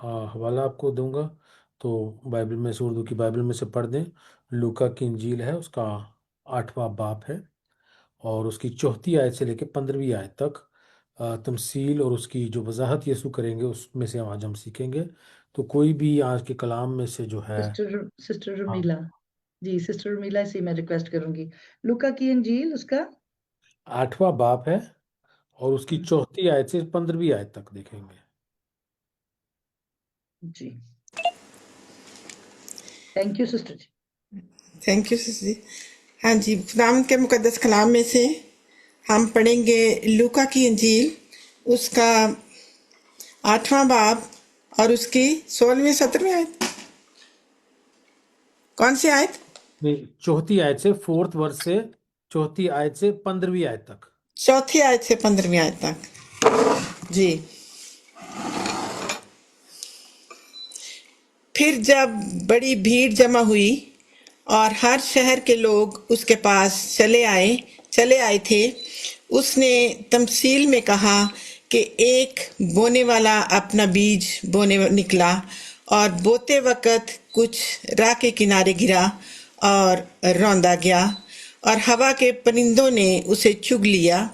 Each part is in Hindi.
हवाला आपको दूंगा। तो बाइबल में से, उर्दू की बाइबल में से पढ़ दें। लूका की इंजील है, उसका 8वां बाब है, और उसकी 4थी आयत से लेकर 15वीं आयत तक तमसील और उसकी जो वजाहत यीशु करेंगे उसमें से आज हम सीखेंगे। तो कोई भी आज के कलाम में से जो है। सिस्टर सिस्टर हाँ, रमीला। जी, सिस्टर रमीला से मैं रिक्वेस्ट करूंगी। लूका की इंजील उसका। 8वां बाब है, और उसकी 4थी आयत से 15वीं आयत तक देखेंगे। जी, thank you sister ji. Thank you sister ji. हाँ जी, खुदाम के मुकद्दस कलाम में से हम पढ़ेंगे लूका की इंजील, उसका 8वां बाब और उसकी 16वीं 17वीं आयत। कौन सी आयत? नहीं, 4थी आयत से, 4th वर्स से 4थी आयत से 15वीं आयत तक। 4th आयत से 15वीं आयत तक। जी। फिर जब बड़ी भीड़ जमा हुई और हर शहर के लोग उसके पास चले आए थे, उसने तमसील में कहा कि एक बोने वाला अपना बीज बोने निकला, और बोते वक़्त कुछ राह के किनारे गिरा और रौंदा गया, और हवा के परिंदों ने उसे चुग लिया,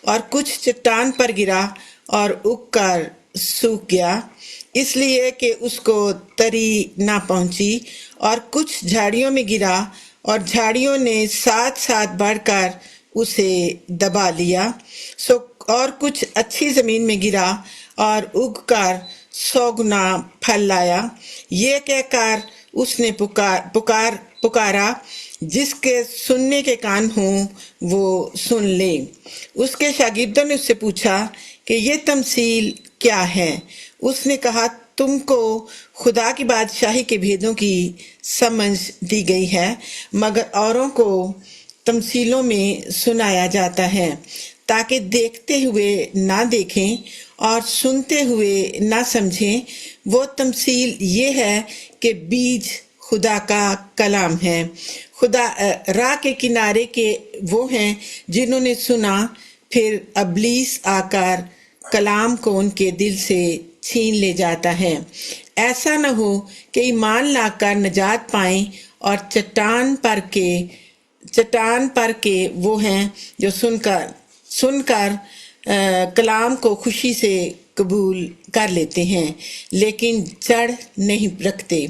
और कुछ चट्टान पर गिरा और उग कर सूख गया, इसलिए कि उसको तरी ना पहुंची, और कुछ झाड़ियों में गिरा और झाड़ियों ने साथ साथ बढ़कर उसे दबा लिया। सो और कुछ अच्छी जमीन में गिरा और उगकर 100 गुना फल लाया। ये कहकर उसने पुकारा, जिसके सुनने के कान हों वो सुन ले। उसके शागिर्दों ने उससे पूछा कि ये तमसील क्या है। उसने कहा, तुमको खुदा की बादशाही के भेदों की समझ दी गई है, मगर औरों को तमसीलों में सुनाया जाता है, ताकि देखते हुए ना देखें और सुनते हुए ना समझें। वो तमसील ये है कि बीज खुदा का कलाम है। राह के किनारे के वो हैं जिन्होंने सुना, फिर अबलीस आकर कलाम को उनके दिल से छीन ले जाता है। ऐसा न हो कि ईमान लाकर निजात पाएं, और चट्टान पर के वो हैं जो सुनकर कलाम को खुशी से कबूल कर लेते हैं, लेकिन जड़ नहीं रखते,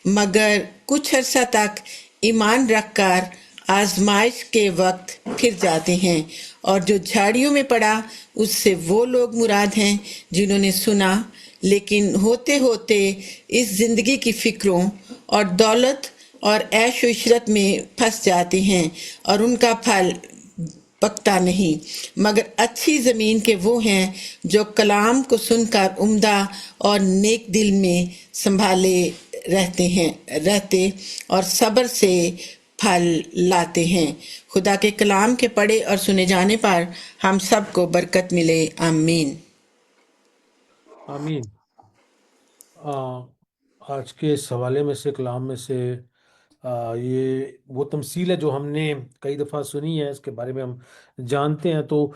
मगर कुछ अर्सा तक ईमान रखकर आजमाइश के वक्त फिर जाते हैं। और जो झाड़ियों में पड़ा, उससे वो लोग मुराद हैं जिन्होंने सुना, लेकिन होते होते इस जिंदगी की फिक्रों और दौलत और ऐश व इशरत में फंस जाते हैं, और उनका फल पकता नहीं। मगर अच्छी जमीन के वो हैं जो कलाम को सुनकर उम्दा और नेक दिल में संभाले रहते और सब्र से फल लाते हैं। खुदा के कलाम के पढ़े और सुने जाने पर हम सबको बरकत मिले। आमीन। आमीन। आ, आज के इस हवाले में से, कलाम में से, ये वो तमसील है जो हमने कई दफ़ा सुनी है, इसके बारे में हम जानते हैं। तो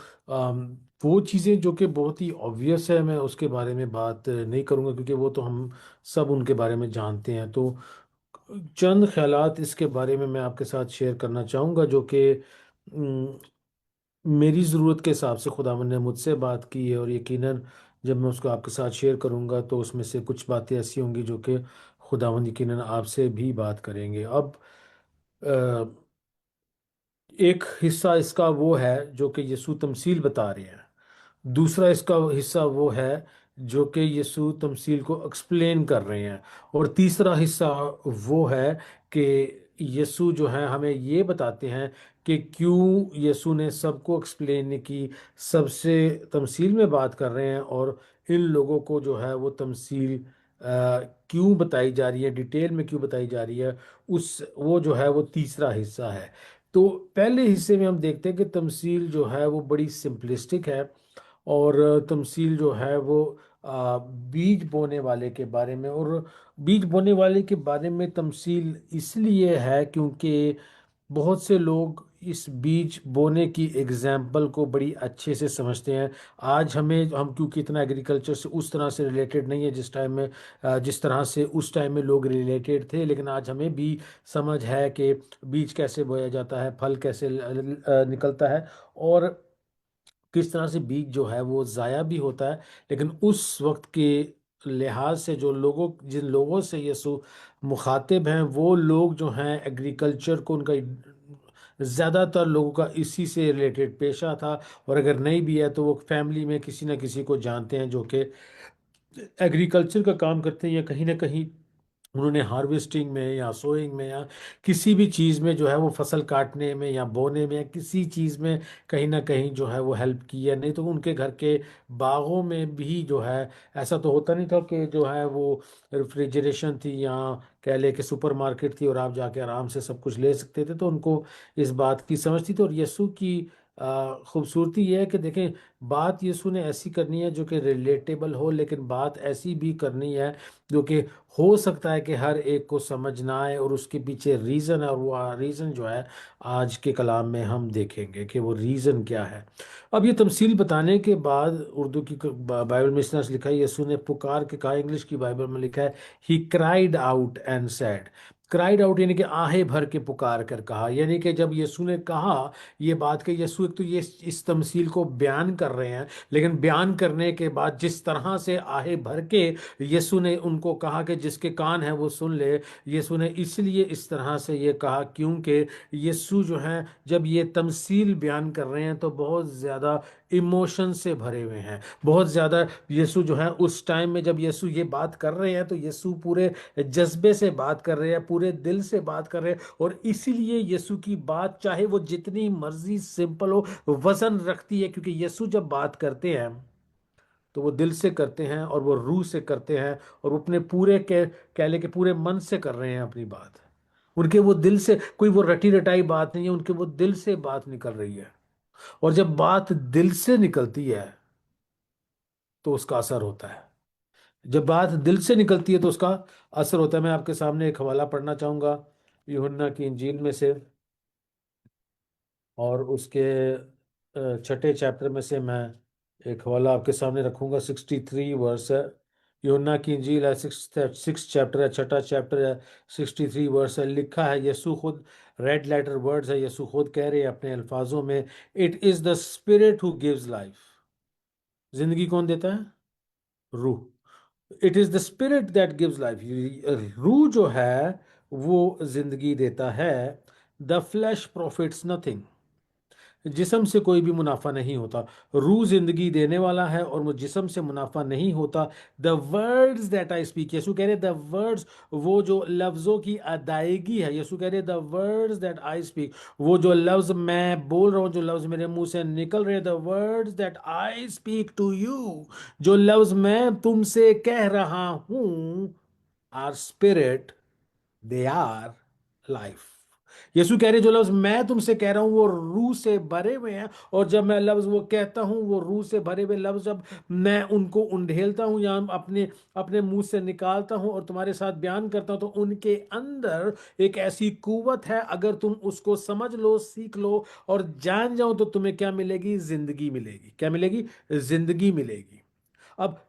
वो चीज़ें जो कि बहुत ही ऑब्वियस है, मैं उसके बारे में बात नहीं करूँगा, क्योंकि वो तो हम सब उनके बारे में जानते हैं। तो चंद ख्यालात इसके बारे में मैं आपके साथ शेयर करना चाहूँगा, जो कि मेरी ज़रूरत के हिसाब से खुदावंद ने मुझसे बात की है, और यकीनन जब मैं उसको आपके साथ शेयर करूंगा तो उसमें से कुछ बातें ऐसी होंगी जो कि खुदावंद यकीनन आपसे भी बात करेंगे। अब एक हिस्सा इसका वो है जो कि यीशु तमसील बता रहे हैं। दूसरा इसका हिस्सा वो है जो कि यीशु तमसील को एक्सप्लेन कर रहे हैं। और तीसरा हिस्सा वो है कि यीशु जो है हमें ये बताते हैं कि क्यों यीशु ने सबको एक्सप्लेन की, सबसे तमसील में बात कर रहे हैं, और इन लोगों को जो है वो तमसील क्यों बताई जा रही है, डिटेल में क्यों बताई जा रही है, उस वो जो है वो तीसरा हिस्सा है। तो पहले हिस्से में हम देखते हैं कि तमसील जो है वो बड़ी सिंपलिस्टिक है, और तमसील जो है वो बीज बोने वाले के बारे में, और बीज बोने वाले के बारे में तमसील इसलिए है क्योंकि बहुत से लोग इस बीज बोने की एग्जाम्पल को बड़ी अच्छे से समझते हैं। आज हम क्योंकि इतना एग्रीकल्चर से उस तरह से रिलेटेड नहीं है जिस टाइम में जिस तरह से उस टाइम में लोग रिलेटेड थे, लेकिन आज हमें भी समझ है कि बीज कैसे बोया जाता है, फल कैसे निकलता है, और किस तरह से बीज जो है वो ज़ाया भी होता है। लेकिन उस वक्त के लिहाज से जिन लोगों से यीशु मुखातिब हैं, वो लोग जो हैं एग्रीकल्चर को, उनका ज़्यादातर लोगों का इसी से रिलेटेड पेशा था। और अगर नहीं भी है तो वो फैमिली में किसी ना किसी को जानते हैं जो कि एग्रीकल्चर का काम करते हैं, या कहीं ना कहीं उन्होंने हार्वेस्टिंग में या सोइंग में या किसी भी चीज़ में जो है वो फसल काटने में या बोने में या किसी चीज़ में कहीं ना कहीं जो है वो हेल्प की है। नहीं तो उनके घर के बागों में भी जो है, ऐसा तो होता नहीं था कि जो है वो रेफ्रिजरेशन थी या कह ले कि सुपरमार्केट थी और आप जाके आराम से सब कुछ ले सकते थे, तो उनको इस बात की समझ थी। तो और यीशु की खूबसूरती यह है कि देखें, बात यीशु ने ऐसी करनी है जो कि रिलेटेबल हो, लेकिन बात ऐसी भी करनी है जो कि हो सकता है कि हर एक को समझ ना आए, और उसके पीछे रीज़न है, और वो रीज़न जो है आज के कलाम में हम देखेंगे कि वो रीज़न क्या है। अब ये तमसील बताने के बाद उर्दू की बाइबल में इस तरह से लिखा है, यीशु ने पुकार के कहा। इंग्लिश की बाइबल में लिखा है he cried out and sad. Cried out यानी कि आहे भर के पुकार कर कहा, यानी कि जब यीशु ने कहा ये बात कि यीशु एक तो ये इस तमसील को बयान कर रहे हैं, लेकिन बयान करने के बाद जिस तरह से आहे भर के यीशु ने उनको कहा कि जिसके कान है वो सुन ले। यीशु ने इसलिए इस तरह से ये कहा क्योंकि यीशु जो है जब ये तमसील बयान कर रहे हैं तो बहुत ज़्यादा इमोशन से भरे हुए हैं, बहुत ज़्यादा। यीशु जो है उस टाइम में जब यीशु ये बात कर रहे हैं तो यीशु पूरे जज्बे से बात कर रहे हैं, पूरे दिल से बात कर रहे हैं, और इसीलिए यीशु की बात चाहे वो जितनी मर्जी सिंपल हो, वजन रखती है, क्योंकि यीशु जब बात करते हैं तो वो दिल से करते हैं और वो रूह से करते हैं, और वो अपने पूरे कह ले के पूरे मन से कर रहे हैं अपनी बात। उनके वो दिल से, कोई वो रटी रटाई बात नहीं है, उनके वो दिल से बात निकल रही है। और जब बात दिल से निकलती है तो उसका असर होता है। जब बात दिल से निकलती है तो उसका असर होता है। मैं आपके सामने एक हवाला पढ़ना चाहूंगा यूहन्ना की इंजील में से, और उसके छठे चैप्टर में से मैं एक हवाला आपके सामने रखूंगा। 63 वर्स है, यूहन्ना की इंजील है, सिक्स चैप्टर है, छठा चैप्टर है, 63 वर्स है। लिखा है, यीशु खुद, रेड लेटर वर्ड्स है, यीशु खुद कह रहे हैं अपने अल्फाजों में, it is the spirit who gives life. जिंदगी कौन देता है? रूह। It is the spirit that gives life. रूह जो है वो जिंदगी देता है। The flash profits nothing. जिस्म से कोई भी मुनाफा नहीं होता। रूह जिंदगी देने वाला है और वो जिस्म से मुनाफा नहीं होता। The words that I speak, Yeshu कह रहे द वर्ड्स, वो जो लफ्जों की अदायगी है। यीशु कह रहे the words that I speak, वो जो लफ्ज मैं बोल रहा हूँ, जो लफ्ज मेरे मुंह से निकल रहे, the words that I speak to you, जो लफ्ज मैं तुमसे कह रहा हूं, are spirit, they are life. Yeshu कह रहे जो लफ्ज मैं तुमसे कह रहा हूं वो रूह से भरे हुए हैं, और जब मैं लफ्ज वो कहता हूं, वो रूह से भरे हुए लफ्ज जब मैं उनको उंडेलता हूं या अपने अपने मुंह से निकालता हूं और तुम्हारे साथ बयान करता हूं, तो उनके अंदर एक ऐसी कुव्वत है, अगर तुम उसको समझ लो, सीख लो और जान जाओ, तो तुम्हें क्या मिलेगी? जिंदगी मिलेगी। क्या मिलेगी? जिंदगी मिलेगी। अब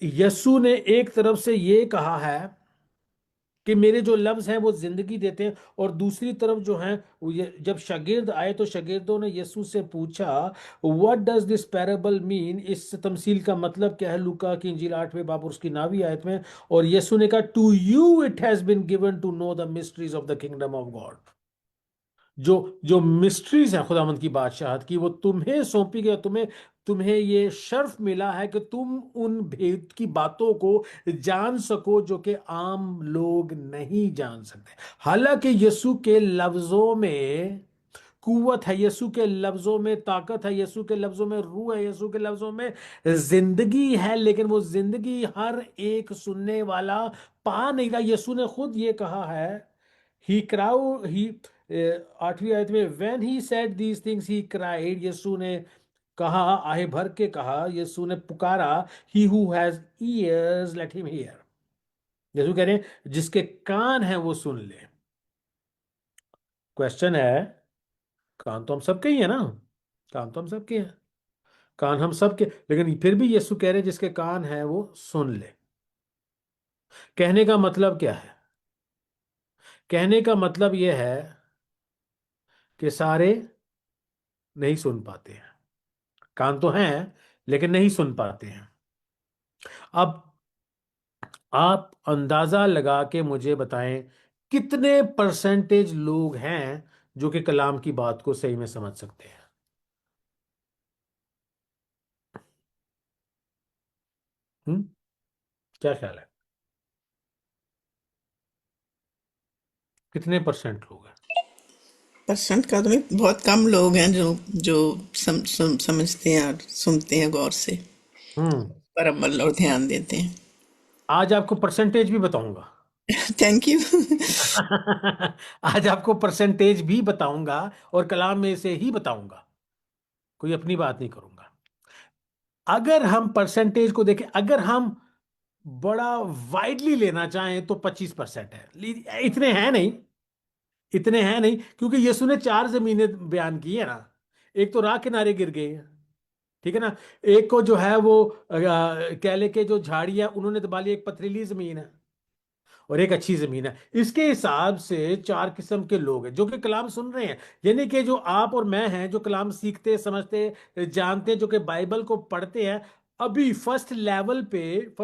यीशु ने एक तरफ से ये कहा है कि मेरे जो लफ्ज हैं वो जिंदगी देते हैं, और दूसरी तरफ जो है जब शागिर्द आए तो शागिर्दों ने यीशु से पूछा, what does this parable mean, इस तमसील का मतलब क्या है? लूका की इंजील 8वें बाब और उसकी 9वीं आयत में। और यीशु ने कहा, to you it has been given to know the mysteries of the kingdom of God. जो जो मिस्ट्रीज है खुदावंद की बादशाहत की, वो तुम्हें सौंपी गई। तुम्हें तुम्हें ये शर्फ मिला है कि तुम उन भेद की बातों को जान सको जो कि आम लोग नहीं जान सकते। हालांकि यीशु के लफ्जों में कुव्वत है, यीशु के लफ्जों में ताकत है, यीशु के लफ्जों में रूह है, यीशु के लफ्जों में जिंदगी है, लेकिन वो जिंदगी हर एक सुनने वाला पा नहीं रहा। यीशु ने खुद ये कहा है, ही क्राउ ही 8वीं आयत में, when he said these things he cried, Yeshu ने कहा, आहे भर के कहा, यीशु ने पुकारा, he who has ears let him hear. Yeshu कह रहे हैं जिसके कान हैं वो सुन ले। क्वेश्चन है, कान तो हम सबके ही है ना, कान तो हम सबके हैं, कान हम सबके, लेकिन फिर भी यीशु कह रहे हैं जिसके कान है वो सुन ले। कहने का मतलब क्या है? कहने का मतलब यह है कि सारे नहीं सुन पाते हैं, कान तो हैं लेकिन नहीं सुन पाते हैं। अब आप अंदाजा लगा के मुझे बताएं कितने परसेंटेज लोग हैं जो कि कलाम की बात को सही में समझ सकते हैं? हम्म, क्या ख्याल है, कितने परसेंट लोग हैं? परसेंट का तो नहीं, बहुत कम लोग हैं जो जो समझते हैं और सुनते हैं गौर से, हम्म। पर अमल और ध्यान देते हैं। आज आपको परसेंटेज भी बताऊंगा। Thank you. आज आपको परसेंटेज भी बताऊंगा और कलाम में से ही बताऊंगा, कोई अपनी बात नहीं करूंगा। अगर हम परसेंटेज को देखें, अगर हम बड़ा वाइडली लेना चाहें तो 25% है, इतने हैं नहीं, इतने हैं नहीं, क्योंकि यीशु ने 4 जमीनें बयान की है ना। एक तो राह किनारे गिर गई है, ठीक है ना। एक को जो है वो केले के जो झाड़ियां उन्होंने दबा ली, एक पथरीली जमीन है और एक अच्छी जमीन है। इसके हिसाब से 4 किस्म के लोग हैं जो कि कलाम सुन रहे हैं, यानी कि जो आप और मैं हैं, जो कलाम सीखते समझते जानते, जो कि बाइबल को पढ़ते हैं। अभी फर्स्ट लेवल पे,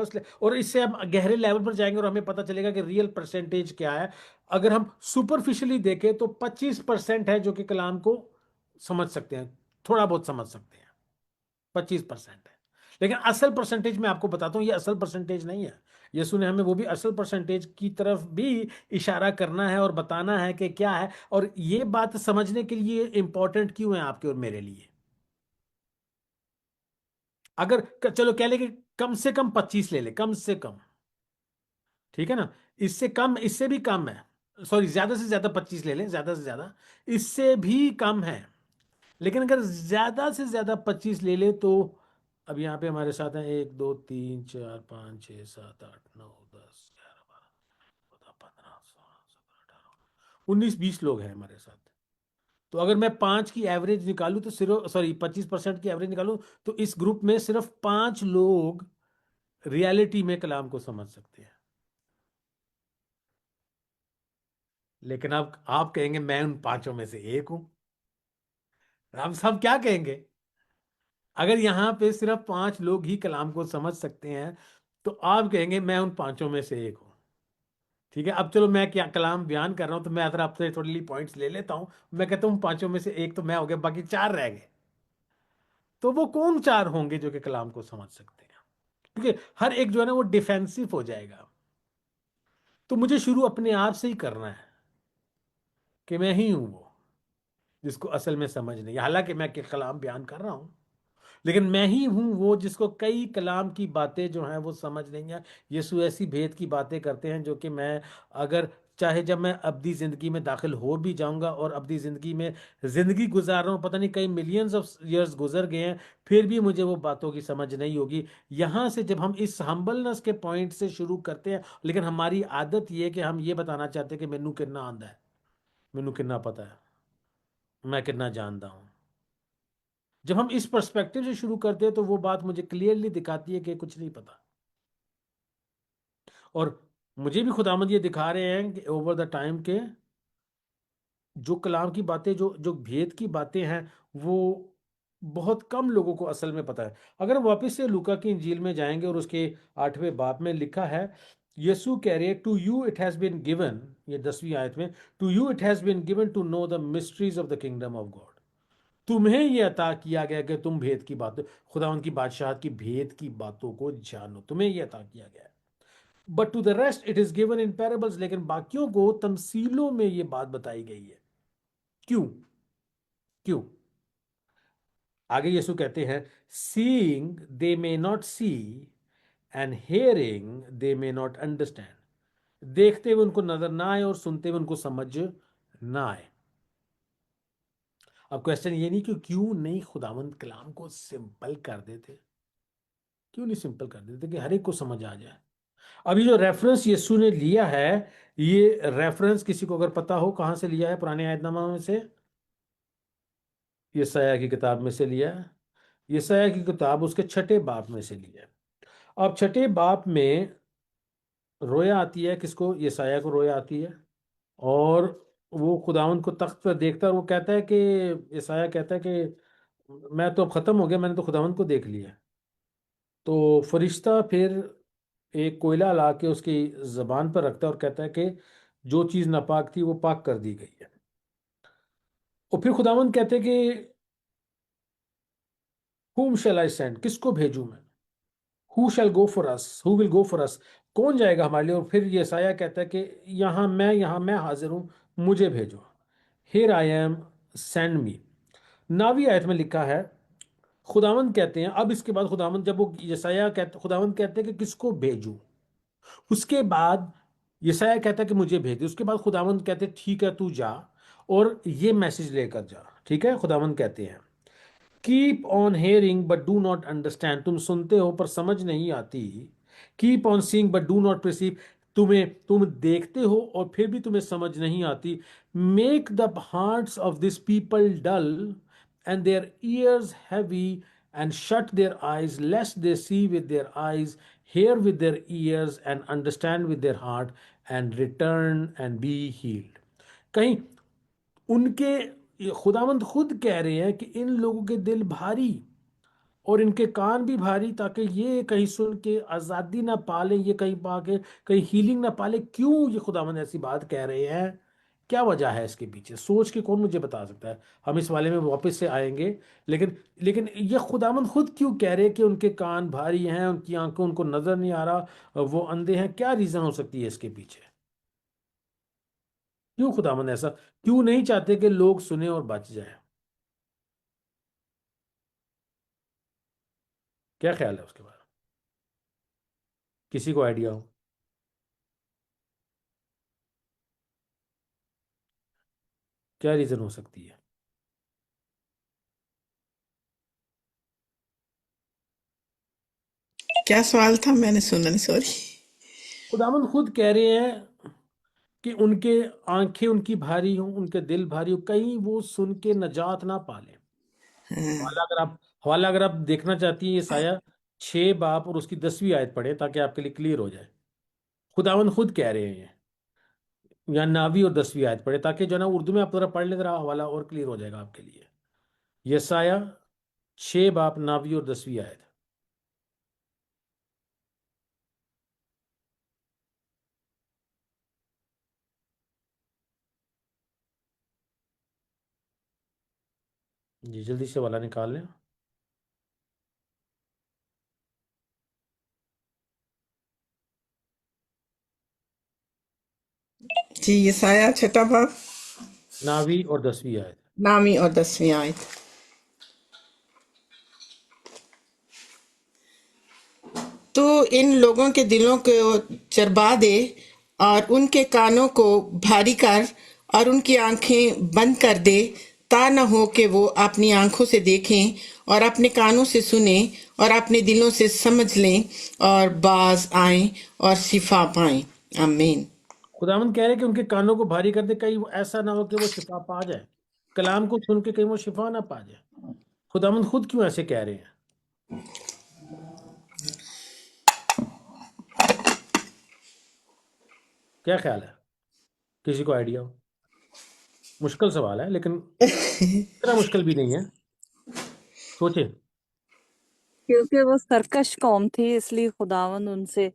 और इससे हम गहरे लेवल पर जाएंगे और हमें पता चलेगा कि रियल परसेंटेज क्या है। अगर हम सुपरफिशियली देखें तो 25% है जो कि कलाम को समझ सकते हैं, थोड़ा बहुत समझ सकते हैं, 25% है। लेकिन असल परसेंटेज मैं आपको बताता हूं, ये असल परसेंटेज नहीं है। यीशु ने हमें वो भी असल परसेंटेज की तरफ भी इशारा करना है और बताना है कि क्या है, और ये बात समझने के लिए इंपॉर्टेंट क्यों है आपके और मेरे लिए। अगर चलो कह ले कि कम से कम 25 ले ले, कम से कम, ठीक है ना। इससे कम, इससे भी कम है, सॉरी ज्यादा से ज्यादा 25 ले लें, ज्यादा से ज्यादा, इससे भी कम है। लेकिन अगर ज्यादा से ज्यादा 25 ले ले तो अब यहाँ पे हमारे साथ हैं 1 2 3 4 5 6 7 8 9 10 11 12 14 15 16 17 18 19 20 लोग हैं हमारे साथ। तो अगर मैं 5 की एवरेज निकालूं तो सिर्फ, सॉरी 25% की एवरेज निकालूं तो इस ग्रुप में सिर्फ 5 लोग रियलिटी में कलाम को समझ सकते हैं। लेकिन अब आप कहेंगे मैं उन 5 में से एक हूं। हम सब क्या कहेंगे? अगर यहाँ पे सिर्फ 5 लोग ही कलाम को समझ सकते हैं तो आप कहेंगे मैं उन 5 में से एक हूं। ठीक है, अब चलो मैं क्या कलाम बयान कर रहा हूं तो मैं अगर आपसे थोड़ी पॉइंट्स ले लेता हूं। मैं कहता हूं 5 में से एक तो मैं हो गया, बाकी 4 रह गए। तो वो कौन 4 होंगे जो कि कलाम को समझ सकते हैं? क्योंकि हर एक जो है ना वो डिफेंसिव हो जाएगा। तो मुझे शुरू अपने आप से ही करना है कि मैं ही हूं वो जिसको असल में समझ नहीं, हालांकि मैं के कलाम बयान कर रहा हूं, लेकिन मैं ही हूं वो जिसको कई कलाम की बातें जो हैं वो समझ नहीं है। यीशु ऐसी भेद की बातें करते हैं जो कि मैं, अगर चाहे जब मैं अब्दी ज़िंदगी में दाखिल हो भी जाऊंगा और अब्दी ज़िंदगी में ज़िंदगी गुजार रहा हूँ, पता नहीं कई मिलियंस ऑफ ईयर्स गुजर गए हैं, फिर भी मुझे वो बातों की समझ नहीं होगी। यहाँ से जब हम इस हम्बलनेस के पॉइंट से शुरू करते हैं, लेकिन हमारी आदत ये है कि हम ये बताना चाहते हैं कि मैनू कितना आंदा है, मैनू कितना पता है, मैं कितना जानता हूँ। जब हम इस पर्सपेक्टिव से शुरू करते हैं तो वो बात मुझे क्लियरली दिखाती है कि कुछ नहीं पता। और मुझे भी खुदावंद ये दिखा रहे हैं कि ओवर द टाइम के जो कलाम की बातें, जो जो भेद की बातें हैं, वो बहुत कम लोगों को असल में पता है। अगर हम वापस से लूका की इंजील में जाएंगे और उसके 8वें बाब में लिखा है, यीशु कह रहे to you it has been given, ये 10वीं आयत में, to you it has been given to know the mysteries of the kingdom of God. तुम्हें यह अता किया गया कि तुम भेद की बात, खुदा उनकी बादशाह की भेद की बातों को जानो, तुम्हें यह अता किया गया है। But to the rest it is given in parables, लेकिन बाकियों को तमसीलों में यह बात बताई गई है। क्यों? क्यों? आगे यीशु कहते हैं, seeing they may not see and hearing they may not understand. देखते हुए उनको नजर ना आए और सुनते हुए उनको समझ ना आए। अब क्वेश्चन ये नहीं कि क्यों नहीं खुदावंद कलाम को सिंपल कर देते, क्यों नहीं सिंपल कर देते कि हर एक को समझ आ जाए। अभी जो रेफरेंस यीशु ने लिया है, ये रेफरेंस किसी को अगर पता हो कहां से लिया है पुराने आयतनामा में से? यशायाह की किताब में से लिया है। यशायाह की किताब उसके 6ठे बाब में से लिया है। अब 6ठे बाब में रोया आती है, किसको? यशायाह को रोया आती है। और वो खुदावंद को तख्त पर देखता है और वो कहता है कि, यशायाह कहता है कि मैं तो अब खत्म हो गया, मैंने तो खुदावंद को देख लिया। तो फरिश्ता फिर एक कोयला ला के उसकी जबान पर रखता है और कहता है कि जो चीज़ नापाक थी वो पाक कर दी गई है। और फिर खुदावंद कहते हैं कि whom shall I send, किसको भेजूं मैं? Who shell go for us, who will go for us, कौन जाएगा हमारे लिए? और फिर यशायाह कहता है कि यहाँ मैं हाजिर हूँ, मुझे भेजो। Here I am, send me. नावी आयत में लिखा है, खुदावंद कहते हैं, अब इसके बाद खुदावंद, जब वो यशायाह कहते, खुदावंद कहते हैं कि किसको भेजूं, उसके बाद यशायाह कहता है कि मुझे भेज दे। उसके बाद खुदावंद कहते हैं ठीक है तू जा और ये मैसेज लेकर जा। ठीक है, खुदावंद कहते हैं keep on hearing but do not understand, तुम सुनते हो पर समझ नहीं आती। Keep on seeing but do not perceive, तुम देखते हो और फिर भी तुम्हें समझ नहीं आती। Make the hearts of this people dull and their ears heavy and shut their eyes lest they see with their eyes, hear with their ears and understand with their heart and return and be healed. कहीं उनके, ये खुदावंद खुद कह रहे हैं कि इन लोगों के दिल भारी और इनके कान भी भारी, ताकि ये कहीं सुन के आज़ादी ना पाले, ये कहीं पाके कहीं हीलिंग ना पाले। क्यों ये खुदावंद ऐसी बात कह रहे हैं? क्या वजह है इसके पीछे? सोच के कौन मुझे बता सकता है? हम इस वाले में वापस से आएंगे। लेकिन लेकिन ये खुदावंद खुद क्यों कह रहे हैं कि उनके कान भारी हैं, उनकी आंखों, उनको नजर नहीं आ रहा, वो अंधे हैं? क्या रीजन हो सकती है इसके पीछे? क्यों खुदावंद ऐसा क्यों नहीं चाहते कि लोग सुने और बच जाए? क्या ख्याल है उसके बारे में? किसी को आइडिया हो? क्या रीजन हो सकती है? क्या सवाल था? मैंने सुना नहीं, सॉरी। खुदावंद खुद कह रहे हैं कि उनके आंखें उनकी भारी हों, उनके दिल भारी हो, कहीं वो सुन के नजात ना पाले। हवाला अगर आप देखना चाहती हैं, ये साया 6 बाब और उसकी 10वीं आयत पढ़े ताकि आपके लिए क्लियर हो जाए। खुदावंद खुद कह रहे हैं ये, या नावी और 10वीं आयत पढ़े ताकि जो है ना, उर्दू में आप जरा पढ़ ले, जरा हवाला और क्लियर हो जाएगा आपके लिए। यसाया 6 बाब, नावी और 10वीं आयत। जी जल्दी से वाला निकाल लें। जी, यसाया 6 बाब, नावी और 10वीं आयत। 9वीं और 10वीं आयत। तो इन लोगों के दिलों को चरबा दे और उनके कानों को भारी कर और उनकी आंखें बंद कर दे, ता न हो कि वो अपनी आंखों से देखें और अपने कानों से सुने और अपने दिलों से समझ लें और बाज आएं और शिफा पाएं। आमीन। खुदावंद कह रहे हैं कि उनके कानों को भारी कर दे, कहीं वो ऐसा ना हो कि वो शिफा पा जाए। कलाम को सुन के कहीं वो शिफा ना पा जाए। खुदावंद खुद क्यों ऐसे कह रहे हैं? क्या ख्याल है? किसी को आइडिया हो? मुश्किल सवाल है लेकिन इतना मुश्किल भी नहीं है, सोचे। क्योंकि वो सरकश कौम थी, इसलिए खुदावन उनसे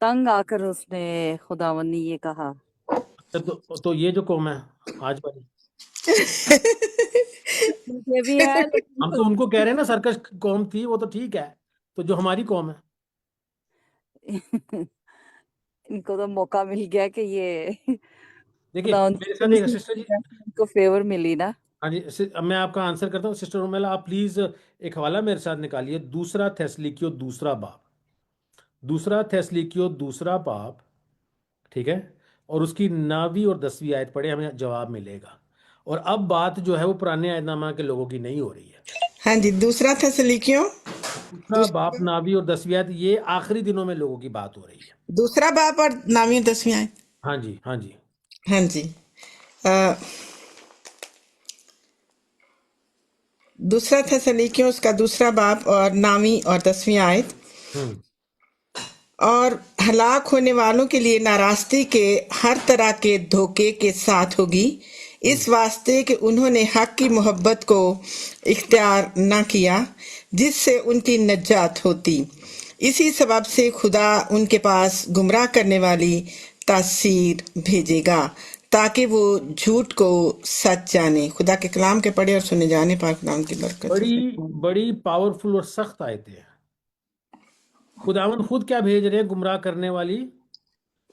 तंग आकर उसने खुदावन ने ये कहा। तो ये जो कौम है आज वाली, ये भी है लेकिन हम तो उनको कह रहे हैं ना सर्कस कौम थी, वो तो ठीक है। तो जो हमारी कौम है, इनको तो मौका मिल गया कि ये देखिए खुदावन मेरे साथ एक सिस्टर जी। को फेवर मिली ना। हाँ जी, अब मैं आपका आंसर करता हूँ। सिस्टर उर्मिला, आप प्लीज एक हवाला मेरे साथ निकालिए, दूसरा थेसलिकियो दूसरा बाब, दूसरा थेसलिकियो दूसरा बाब। ठीक है, और उसकी 9वीं और 10वीं आयत पढ़े, हमें जवाब मिलेगा। और अब बात जो है वो पुराने आयतनामा के लोगों की नहीं हो रही है। हाँ जी, दूसरा थिस्सलुनीकियों, दूसरा बाप, 9वीं और 10वीं आयत, ये आखिरी दिनों में लोगों की बात हो रही है। दूसरा बाब और 9वीं और 10वीं आयत। हाँ जी, हाँ जी। हाँ जी। अ, दूसरा थिस्सलुनीकियों उसका दूसरा बाब और 9वीं और 10वीं आयत। हम्म और हलाक होने वालों के लिए नाराजगी के हर तरह के धोखे के साथ होगी, इस वास्ते कि उन्होंने हक की मोहब्बत को इख्तियार न किया जिससे उनकी नजात होती। इसी सबब से खुदा उनके पास गुमराह करने वाली तासीर भेजेगा ताकि वो झूठ को सच जाने। खुदा के कलाम के पढ़े और सुने जाने पर खुदा उनकी बरकत हो। बड़ी बड़ी पावरफुल और सख्त आयतें हैं। खुदावन खुद क्या भेज रहे हैं? गुमराह करने वाली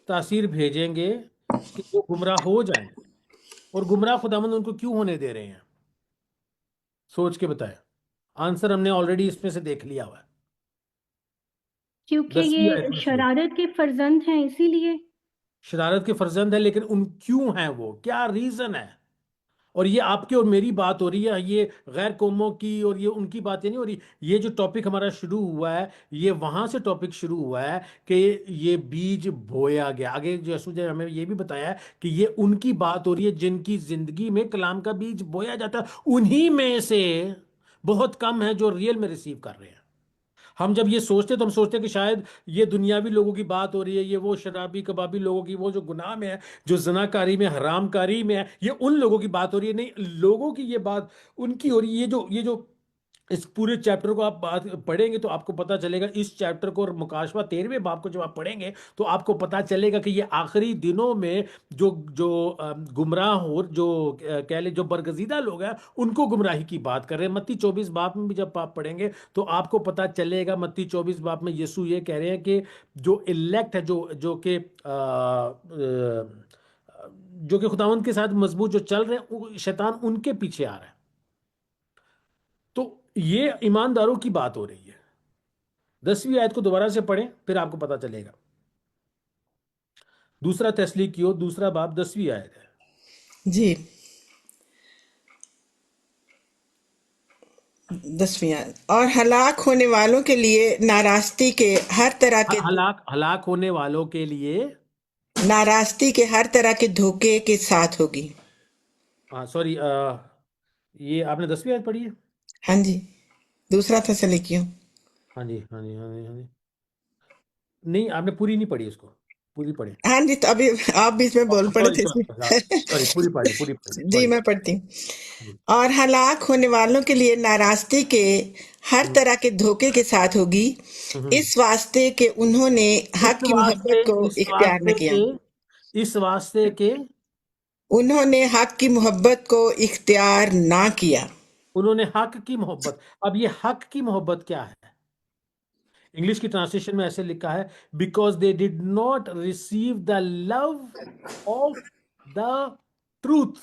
तासीर भेजेंगे कि वो गुमराह हो जाएं। और गुमराह खुदावन उनको क्यों होने दे रहे हैं? सोच के बताएं। आंसर हमने ऑलरेडी इसमें से देख लिया हुआ है। क्योंकि 10वीं आयत ये में से शरारत के फर्जंद हैं, इसीलिए। शरारत के फर्जंद है, लेकिन उन क्यों हैं? वो क्या रीजन है? और ये आपकी और मेरी बात हो रही है, ये गैर कौमों की और ये उनकी बातें नहीं हो रही। ये जो टॉपिक हमारा शुरू हुआ है, ये वहां से टॉपिक शुरू हुआ है कि ये बीज बोया गया। आगे जो यीशु ने हमें ये भी बताया है कि ये उनकी बात हो रही है जिनकी जिंदगी में कलाम का बीज बोया जाता है। उन्हीं में से बहुत कम है जो रियल में रिसीव कर रहे हैं। हम जब ये सोचते तो हम सोचते कि शायद ये दुनियावी लोगों की बात हो रही है, ये वो शराबी कबाबी लोगों की, वो जो गुनाह में है, जो जनाकारी में हरामकारी में है, ये उन लोगों की बात हो रही है। नहीं, लोगों की ये बात उनकी हो रही है। ये जो इस पूरे चैप्टर को आप बात पढ़ेंगे तो आपको पता चलेगा। इस चैप्टर को और मुकाशवा 13वें बाब को जब आप पढ़ेंगे तो आपको पता चलेगा कि ये आखिरी दिनों में जो जो गुमराह हो, जो कह ले जो बरगजीदा लोग हैं, उनको गुमराही की बात कर रहे हैं। मत्ती 24 बाब में भी जब आप पढ़ेंगे तो आपको पता चलेगा। मत्ती 24 बाब में यीशु ये कह रहे हैं कि जो इलेक्ट है, जो कि खुदावंद के साथ मजबूत जो चल रहे हैं, शैतान उनके पीछे आ रहा है। तो ये ईमानदारों की बात हो रही है। 10वीं आयत को दोबारा से पढ़ें, फिर आपको पता चलेगा। दूसरा थिस्सलुनीकियों दूसरा बाब 10वीं आयत है। जी, 10वीं आयत। और हलाक होने वालों के लिए नाराजगी के हर तरह के हलाक होने वालों के लिए, नाराजगी के हर तरह के धोखे के साथ होगी। सॉरी, ये आपने 10वीं आयत पढ़ी है? हाँ जी, दूसरा थिस्सलुनीकियों। हाँ जी, हाँ जी, हाँ जी, हाँ जी। नहीं, आपने पूरी नहीं पढ़ी इसको। पूरी पढ़े। हाँ जी, तो अभी आप बीच में बोल पड़े सॉरी थे इसमें। सॉरी, पूरी पढ़ी, पूरी पढ़ी, जी, सॉरी। मैं पढ़ती हूँ। और हलाक होने वालों के लिए नाराजगी के हर तरह के धोखे के साथ होगी, इस वास्ते कि उन्होंने हक की मोहब्बत को इख्तियार न किया। इस वास्ते के उन्होंने हक की मोहब्बत को इख्तियार ना किया। उन्होंने हक की मोहब्बत। अब ये हक की मोहब्बत क्या है? इंग्लिश की ट्रांसलेशन में ऐसे लिखा है, because they did not receive the love of the truth.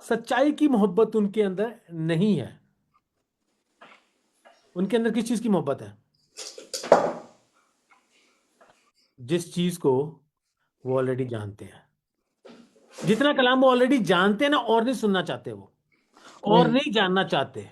सच्चाई की मोहब्बत उनके अंदर नहीं है। उनके अंदर किस चीज की मोहब्बत है? जिस चीज को वो ऑलरेडी जानते हैं। जितना कलाम वो ऑलरेडी जानते हैं ना, और नहीं सुनना चाहते वो, और नहीं जानना चाहते,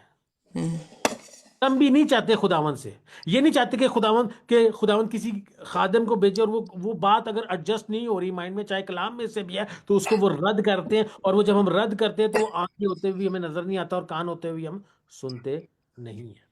हम भी नहीं चाहते खुदावंद से। ये नहीं चाहते कि खुदावंद किसी खादम को भेजे और वो बात अगर एडजस्ट नहीं हो रही माइंड में, चाहे कलाम में से भी है, तो उसको वो रद्द करते हैं। और वो जब हम रद्द करते हैं तो वो आंखें होते हुए हमें नजर नहीं आता और कान होते हुए हम सुनते नहीं है।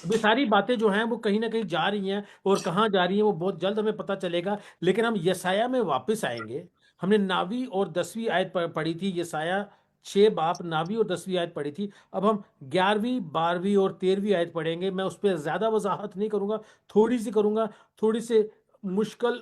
अब ये सारी बातें जो हैं वो कहीं ना कहीं जा रही हैं, और कहाँ जा रही हैं वो बहुत जल्द हमें पता चलेगा। लेकिन हम यसाया में वापस आएंगे। हमने 9वीं और 10वीं आयत पढ़ी थी। यसाया 6 बाब 9वीं और 10वीं आयत पढ़ी थी। अब हम 11वीं 12वीं और 13वीं आयत पढ़ेंगे। मैं उस पर ज्यादा वजाहत नहीं करूंगा, थोड़ी सी करूंगा। थोड़ी से मुश्किल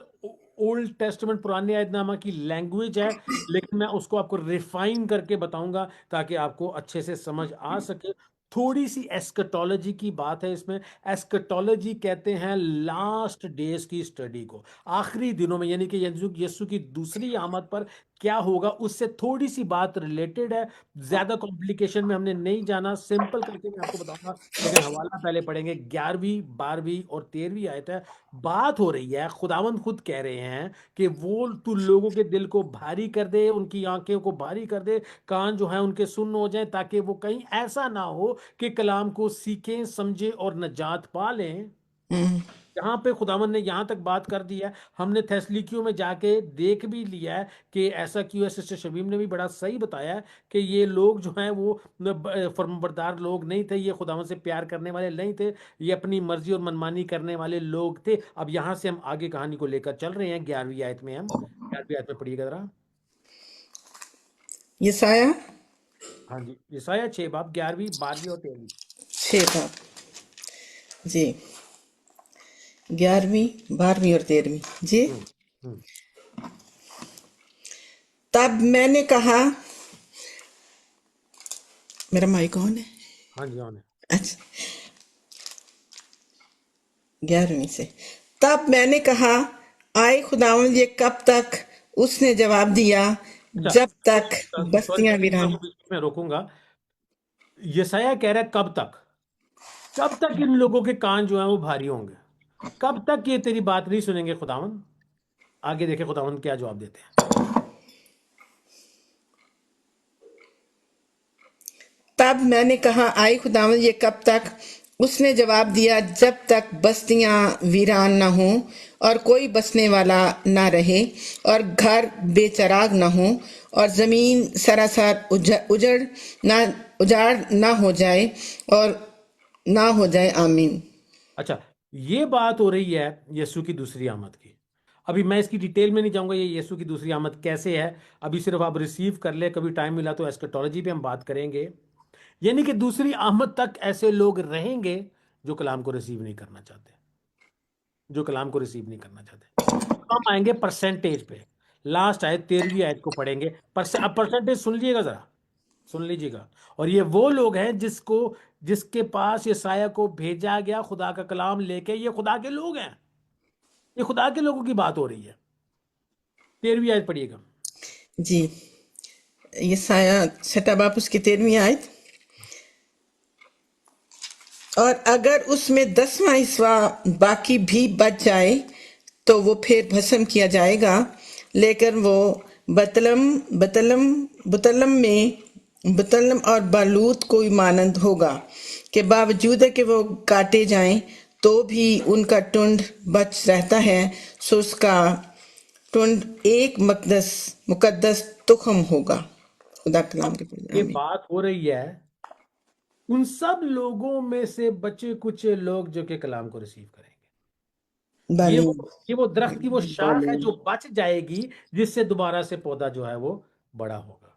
ओल्ड टेस्टमेंट पुराने आयतनामा की लैंग्वेज है, लेकिन मैं उसको आपको रिफाइन करके बताऊंगा ताकि आपको अच्छे से समझ आ सके। थोड़ी सी एस्कटोलॉजी की बात है इसमें। एस्कटोलॉजी कहते हैं लास्ट डेज की स्टडी को। आखिरी दिनों में, यानी कि यीशु की दूसरी आमद पर क्या होगा, उससे थोड़ी सी बात रिलेटेड है। ज्यादा कॉम्प्लिकेशन में हमने नहीं जाना, सिंपल करके मैं आपको बताऊंगा। लेकिन हवाला पहले पढ़ेंगे। 11वीं 12वीं और 13वीं आयत है। बात हो रही है, खुदावंद खुद कह रहे हैं कि वो तू लोगों के दिल को भारी कर दे, उनकी आंखें को भारी कर दे, कान जो है उनके सुन्न हो जाए, ताकि वो कहीं ऐसा ना हो कि कलाम को सीखें, समझें और नजात पा लें। यहाँ पे खुदावन ने यहाँ तक बात कर दी है। हमने थेसलुनीकियों में जाके देख भी लिया है कि ऐसा क्यों है। सिस्टर शबीम ने भी बड़ा सही बताया है कि ये लोग जो हैं वो फर्मबरदार लोग नहीं थे, ये खुदावन से प्यार करने वाले नहीं थे, ये अपनी मर्जी और मनमानी करने वाले लोग थे। अब यहाँ से हम आगे कहानी को लेकर चल रहे हैं। 11वीं आयत में, हम 11वीं आयत में पढ़िएगा जरा। यसाया हाँ जी, यसाया 6 बाब 11वीं 12वीं और 13वीं। 6 बाब जी, 11वीं 12वीं और 13वीं जी। हम्म हम्म तब मैंने कहा, मेरा माइक कौन है? हाँ जी, हाँ जी। अच्छा, 11वीं से। तब मैंने कहा, आए खुदावंद, ये कब तक? उसने जवाब दिया, अच्छा, जब तक सॉरी बस्तियां मैं वीरान। आपको बीच में रोकूंगा। यसाया कह रहा है कब तक, कब तक इन लोगों के कान जो है वो भारी होंगे, कब तक ये तेरी बात नहीं सुनेंगे खुदावन। आगे देखे खुदावन क्या जवाब देते हैं। तब मैंने कहा, आए खुदावंद, ये कब तक? उसने जवाब दिया, जब तक बस्तियां वीरान न हों और कोई बसने वाला ना रहे और घर बेचराग न हो और जमीन सरासर उजाड़ ना हो जाए और ना हो जाए। आमीन। अच्छा, ये बात हो रही है यीशु की दूसरी आमद की। अभी मैं इसकी डिटेल में नहीं जाऊंगा, ये यीशु की दूसरी आमद कैसे है। अभी सिर्फ आप रिसीव कर ले, कभी टाइम मिला तो एस्केटोलॉजी पे हम बात करेंगे। यानी कि दूसरी आमद तक ऐसे लोग रहेंगे जो कलाम को रिसीव नहीं करना चाहते, जो कलाम को रिसीव नहीं करना चाहते। हम आएंगे परसेंटेज पे। लास्ट आयत 13वीं आयत को पढ़ेंगे। अब परसेंटेज सुन लीजिएगा जरा, सुन लीजिएगा। और ये वो लोग हैं जिसके पास यसाया को भेजा गया खुदा का कलाम लेके। ये खुदा के लोग हैं, ये खुदा के लोगों की बात हो रही है। 13वीं आयत पढ़िएगा जी, यसाया 6 बाब उसकी 13वीं आयत। और अगर उसमें 10वां हिस्सा बाकी भी बच जाए तो वो फिर भस्म किया जाएगा, लेकिन वो बुतलम और बालूत को मानंद होगा के बावजूद है कि वो काटे जाएं तो भी उनका टुंड बच रहता है, सो उसका टुंड एक मुकद्दस तुखम होगा। खुदा कलाम के ये आमीन। बात हो रही है उन सब लोगों में से बचे कुछ लोग जो कि कलाम को रिसीव करेंगे। ये बाली वो ये वो दरख्त की वो शाख है जो बच जाएगी, जिससे दोबारा से पौधा जो है वो बड़ा होगा।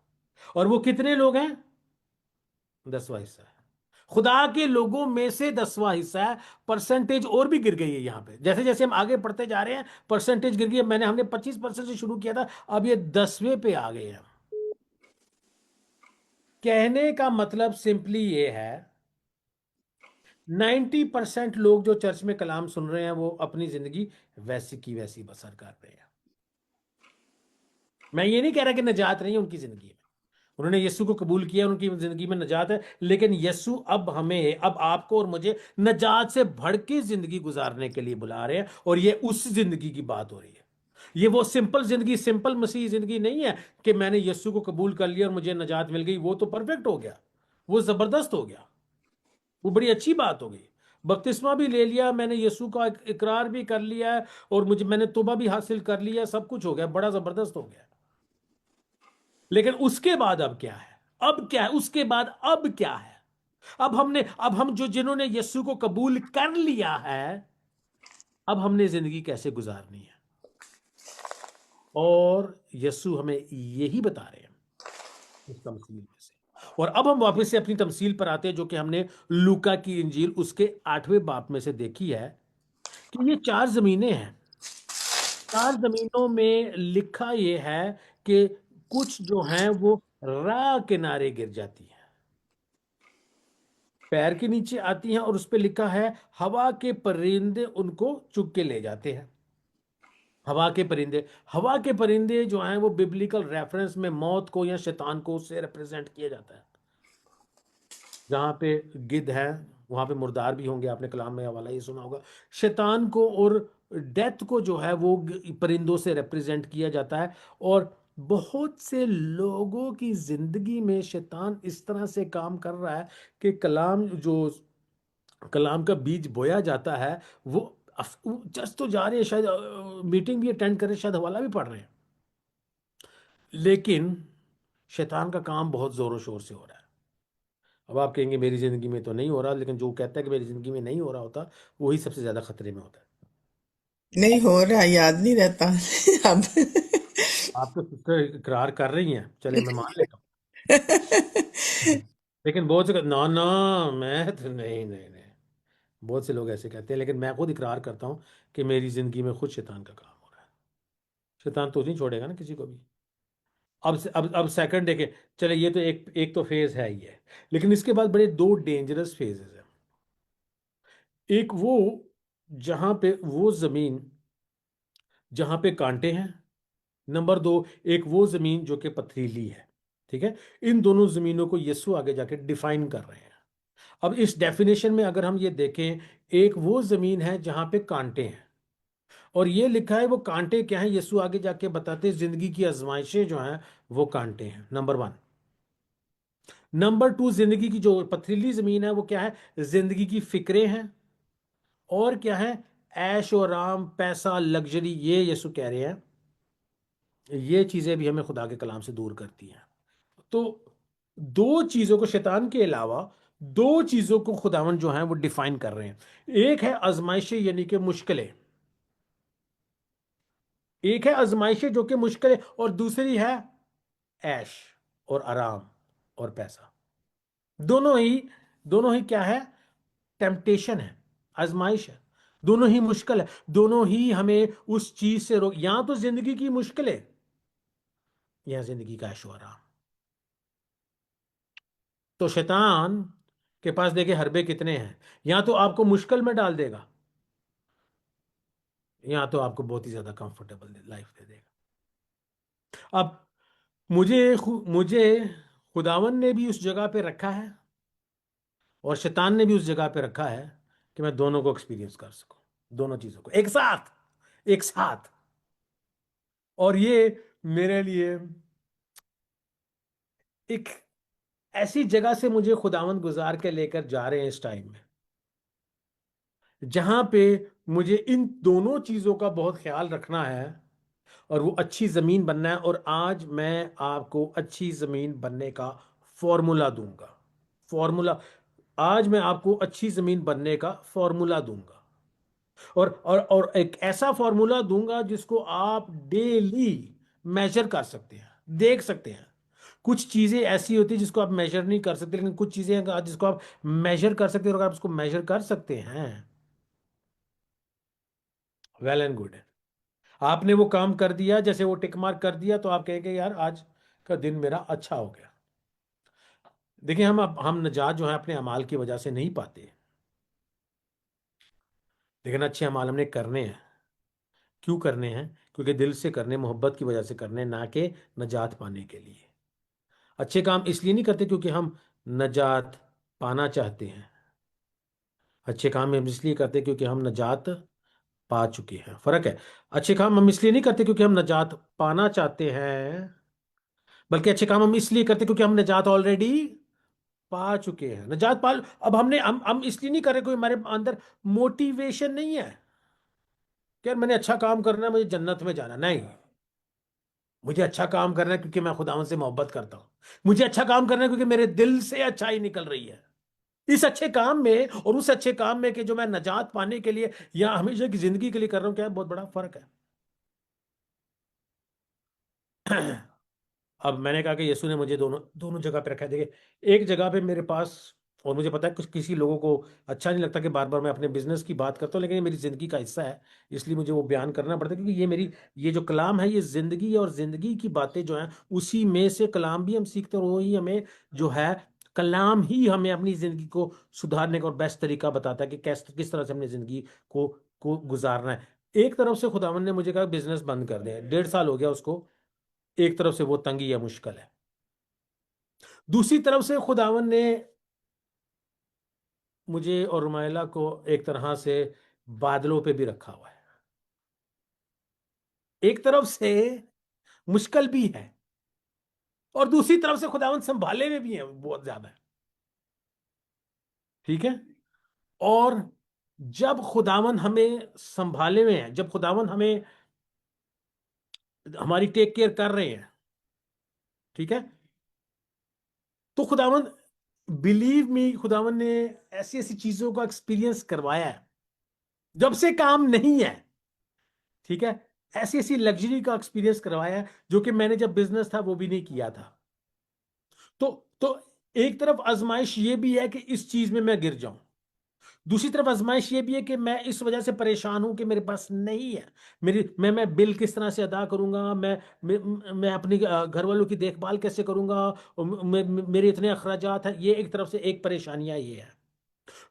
और वो कितने लोग हैं? 10वां हिस्सा है। खुदा के लोगों में से 10वां हिस्सा है। परसेंटेज और भी गिर गई है यहाँ पे। जैसे जैसे हम आगे बढ़ते जा रहे हैं परसेंटेज गिर गई है। हमने 25% से शुरू किया था, अब ये 10वें पे आ गए हैं। कहने का मतलब सिंपली ये है, 90% लोग जो चर्च में कलाम सुन रहे हैं वो अपनी जिंदगी वैसी की वैसी बसर कर रहे हैं। मैं ये नहीं कह रहा कि नजात नहीं है उनकी जिंदगी में, उन्होंने यीशु को कबूल किया, उनकी जिंदगी में नजात है। लेकिन यीशु अब आपको और मुझे नजात से बढ़ के जिंदगी गुजारने के लिए बुला रहे हैं। और ये उस जिंदगी की बात हो रही है। ये वो सिंपल जिंदगी, सिंपल मसीह जिंदगी नहीं है कि मैंने यीशु को कबूल कर लिया और मुझे नजात मिल गई। वो तो परफेक्ट हो गया, वो जबरदस्त हो गया, वो बड़ी अच्छी बात हो गई। बपतिस्मा भी ले लिया मैंने, यीशु का इकरार भी कर लिया है और मैंने तौबा भी हासिल कर लिया, सब कुछ हो गया, बड़ा जबरदस्त हो गया। लेकिन उसके बाद अब क्या है? अब क्या है उसके बाद? अब क्या है? अब हम जो जिन्होंने यीशु को कबूल कर लिया है, अब हमने जिंदगी कैसे गुजारनी है। और यीशु हमें यही बता रहे हैं इस तमसील में से। और अब हम वापस से अपनी तमसील पर आते हैं जो कि हमने लूका की इंजील उसके 8वें बाब में से देखी है कि ये 4 जमीनें हैं। 4 जमीनों में लिखा ये है कि कुछ जो हैं वो राह किनारे गिर जाती हैं, पैर के नीचे आती हैं, और उस पे लिखा है हवा के परिंदे उनको चुग के ले जाते हैं। हवा के परिंदे जो हैं वो बिब्लिकल रेफरेंस में मौत को या शैतान को उससे रिप्रेजेंट किया जाता है। जहां पे गिद्ध है वहां पे मुर्दार भी होंगे, आपने कलाम में हवाला ये सुना होगा। शैतान को और डेथ को जो है वो परिंदों से रिप्रेजेंट किया जाता है। और बहुत से लोगों की जिंदगी में शैतान इस तरह से काम कर रहा है कि कलाम का बीज बोया जाता है वो जस्ट तो जा रहे हैं, शायद मीटिंग भी अटेंड कर रहे हैं, शायद हवाला भी पढ़ रहे हैं, लेकिन शैतान का काम बहुत जोरों शोर से हो रहा है। अब आप कहेंगे मेरी जिंदगी में तो नहीं हो रहा, लेकिन जो कहता है कि मेरी जिंदगी में नहीं हो रहा होता, वही सबसे ज्यादा खतरे में होता है। नहीं हो रहा, याद नहीं रहता अब। आप तो सिस्टर इकरार कर रही हैं, चले मैं मान लेता हूँ, लेकिन बहुत से ना ना, मैं तो नहीं नहीं नहीं, बहुत से लोग ऐसे कहते हैं, लेकिन मैं खुद इकरार करता हूँ कि मेरी जिंदगी में खुद शैतान का काम हो रहा है। शैतान तो नहीं छोड़ेगा ना किसी को भी। अब सेकंड देखें, चले ये तो एक एक तो फेज है ही है, लेकिन इसके बाद बड़े दो डेंजरस फेजेस हैं। एक वो जहां पे वो जमीन जहां पे कांटे हैं, नंबर दो एक वो जमीन जो कि पथरीली है। ठीक है, इन दोनों जमीनों को यीशु आगे जाके डिफाइन कर रहे हैं। अब इस डेफिनेशन में अगर हम ये देखें, एक वो जमीन है जहां पे कांटे हैं, और ये लिखा है वो कांटे क्या हैं, यीशु आगे जाके बताते हैं जिंदगी की आजमाइशें जो हैं वो कांटे हैं, नंबर वन। नंबर टू, जिंदगी की जो पथरीली जमीन है वो क्या है, जिंदगी की फिक्रें हैं, और क्या है, ऐश और आराम, पैसा, लग्जरी। ये यीशु कह रहे हैं ये चीजें भी हमें खुदा के कलाम से दूर करती हैं। तो दो चीजों को, शैतान के अलावा दो चीजों को खुदावन जो है वो डिफाइन कर रहे हैं। एक है आजमाइशें यानी कि मुश्किलें, एक है आजमाइशें जो कि मुश्किल है, और दूसरी है ऐश और आराम और पैसा। दोनों ही क्या है, टेम्पटेशन है, आजमाइश है। दोनों ही मुश्किल है, दोनों ही हमें उस चीज से रोक, या तो जिंदगी की मुश्किल है या जिंदगी का ऐश और आराम। तो शैतान के पास देखिए हरबे कितने हैं, या तो आपको मुश्किल में डाल देगा, या तो आपको बहुत ही ज्यादा कंफर्टेबल लाइफ दे देगा। अब मुझे खुदावन ने भी उस जगह पे रखा है, और शैतान ने भी उस जगह पे रखा है कि मैं दोनों को एक्सपीरियंस कर सकूं, दोनों चीजों को एक साथ, एक साथ। और ये मेरे लिए एक ऐसी जगह से मुझे खुदावंद गुजार के लेकर जा रहे हैं इस टाइम में, जहां पे मुझे इन दोनों चीजों का बहुत ख्याल रखना है, और वो अच्छी जमीन बनना है। और आज मैं आपको अच्छी जमीन बनने का फॉर्मूला दूंगा। फॉर्मूला, आज मैं आपको अच्छी जमीन बनने का फॉर्मूला दूंगा, और एक ऐसा फॉर्मूला दूंगा जिसको आप डेली मेजर कर सकते हैं, देख सकते हैं। कुछ चीजें ऐसी होती है जिसको आप मेजर नहीं कर सकते, लेकिन कुछ चीजें हैं जिसको आप मेजर कर सकते हैं, और अगर आप उसको मेजर कर सकते हैं, वेल एंड गुड है। आपने वो काम कर दिया, जैसे वो टिक मार्क कर दिया, तो आप कहेंगे यार आज का दिन मेरा अच्छा हो गया। देखिए हम नजात जो है अपने अमाल की वजह से नहीं पाते, लेकिन अच्छे अमाल हमने करने हैं। क्यों करने हैं? क्योंकि दिल से करने, मोहब्बत की वजह से करने, ना कि नजात पाने के लिए। अच्छे काम इसलिए नहीं करते क्योंकि हम नजात पाना चाहते हैं, अच्छे काम हम इसलिए करते हैं क्योंकि हम नजात पा चुके हैं। फर्क है। अच्छे काम हम इसलिए नहीं करते क्योंकि हम नजात पाना चाहते हैं, बल्कि अच्छे काम हम इसलिए करते हैं क्योंकि हम नजात ऑलरेडी पा चुके हैं। नजात पा, अब हम इसलिए नहीं कर रहे, कोई हमारे अंदर मोटिवेशन नहीं है कि यार मैंने अच्छा काम करना है, मुझे जन्नत में जाना, नहीं। मुझे अच्छा काम करना है क्योंकि मैं खुदावन से मोहब्बत करता हूं। मुझे अच्छा काम करना है क्योंकि मेरे दिल से अच्छाई निकल रही है इस अच्छे काम में, और उस अच्छे काम में कि जो मैं नजात पाने के लिए या हमेशा की जिंदगी के लिए कर रहा हूं। क्या है, बहुत बड़ा फर्क है। अब मैंने कहा कि यीशु ने मुझे दोनों दोनों जगह पे रखा है। देखिए, एक जगह पे मेरे पास, और मुझे पता है कुछ किसी लोगों को अच्छा नहीं लगता कि बार बार मैं अपने बिजनेस की बात करता हूँ, लेकिन ये मेरी जिंदगी का हिस्सा है, इसलिए मुझे वो बयान करना पड़ता है, क्योंकि ये जो कलाम है ये जिंदगी है, और जिंदगी की बातें जो हैं उसी में से कलाम भी हम सीखते हैं, और वही हमें जो है, कलाम ही हमें अपनी जिंदगी को सुधारने का और बेस्ट तरीका बताता है कि किस तरह से हमने जिंदगी को गुजारना है। एक तरफ से खुदावन ने मुझे कहा बिजनेस बंद कर दे, 1.5 साल हो गया उसको। एक तरफ से वो तंगी या मुश्किल है, दूसरी तरफ से खुदावन ने मुझे और रुमाइला को एक तरह से बादलों पे भी रखा हुआ है। एक तरफ से मुश्किल भी है, और दूसरी तरफ से खुदावन संभाले में भी है बहुत ज्यादा। ठीक है। और जब खुदावन हमें संभाले हुए हैं, जब खुदावन हमें हमारी टेक केयर कर रहे हैं, ठीक है, तो खुदावन, बिलीव मी, खुदावन ने ऐसी ऐसी चीजों का एक्सपीरियंस करवाया है जब से काम नहीं है, ठीक है, ऐसी ऐसी लग्जरी का एक्सपीरियंस करवाया है जो कि मैंने जब बिजनेस था वो भी नहीं किया था। तो एक तरफ आजमाइश ये भी है कि इस चीज में मैं गिर जाऊं, दूसरी तरफ आजमाइश ये भी है कि मैं इस वजह से परेशान हूं कि मेरे पास नहीं है, मेरी मैं बिल किस तरह से अदा करूंगा, मैं अपनी घर वालों की देखभाल कैसे करूंगा, और मेरे इतने अखराजात हैं। ये एक तरफ से एक परेशानियां ये है।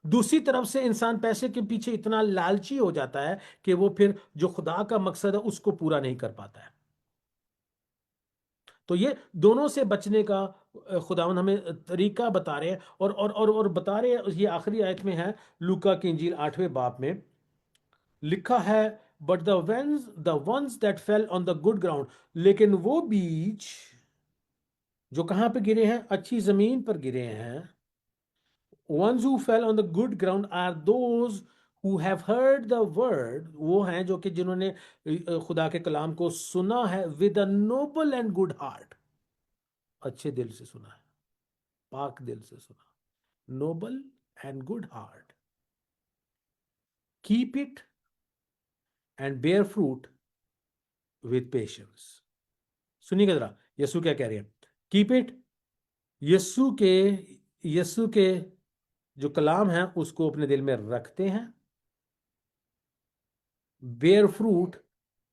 दूसरी तरफ से इंसान पैसे के पीछे इतना लालची हो जाता है कि वो फिर जो खुदा का मकसद है उसको पूरा नहीं कर पाता है। तो ये दोनों से बचने का खुदावन हमें तरीका बता रहे हैं, और बता रहे हैं। ये आखिरी आयत में है, लूका की इंजील 8वें बाब में लिखा है, but the ones that fell on the good ground, लेकिन वो बीज जो कहां पे गिरे हैं, अच्छी जमीन पर गिरे हैं, ones who fell on the good ground are those who have heard the word, वो हैं जो कि जिन्होंने खुदा के कलाम को सुना है, with a noble and good heart, अच्छे दिल से सुना है, पाक दिल से सुना, noble and good heart, keep it and bear fruit with patience। सुनिएगा जरा यीशु क्या कह रहे हैं, कीप इट, यीशु के जो कलाम है उसको अपने दिल में रखते हैं, बेयर फ्रूट,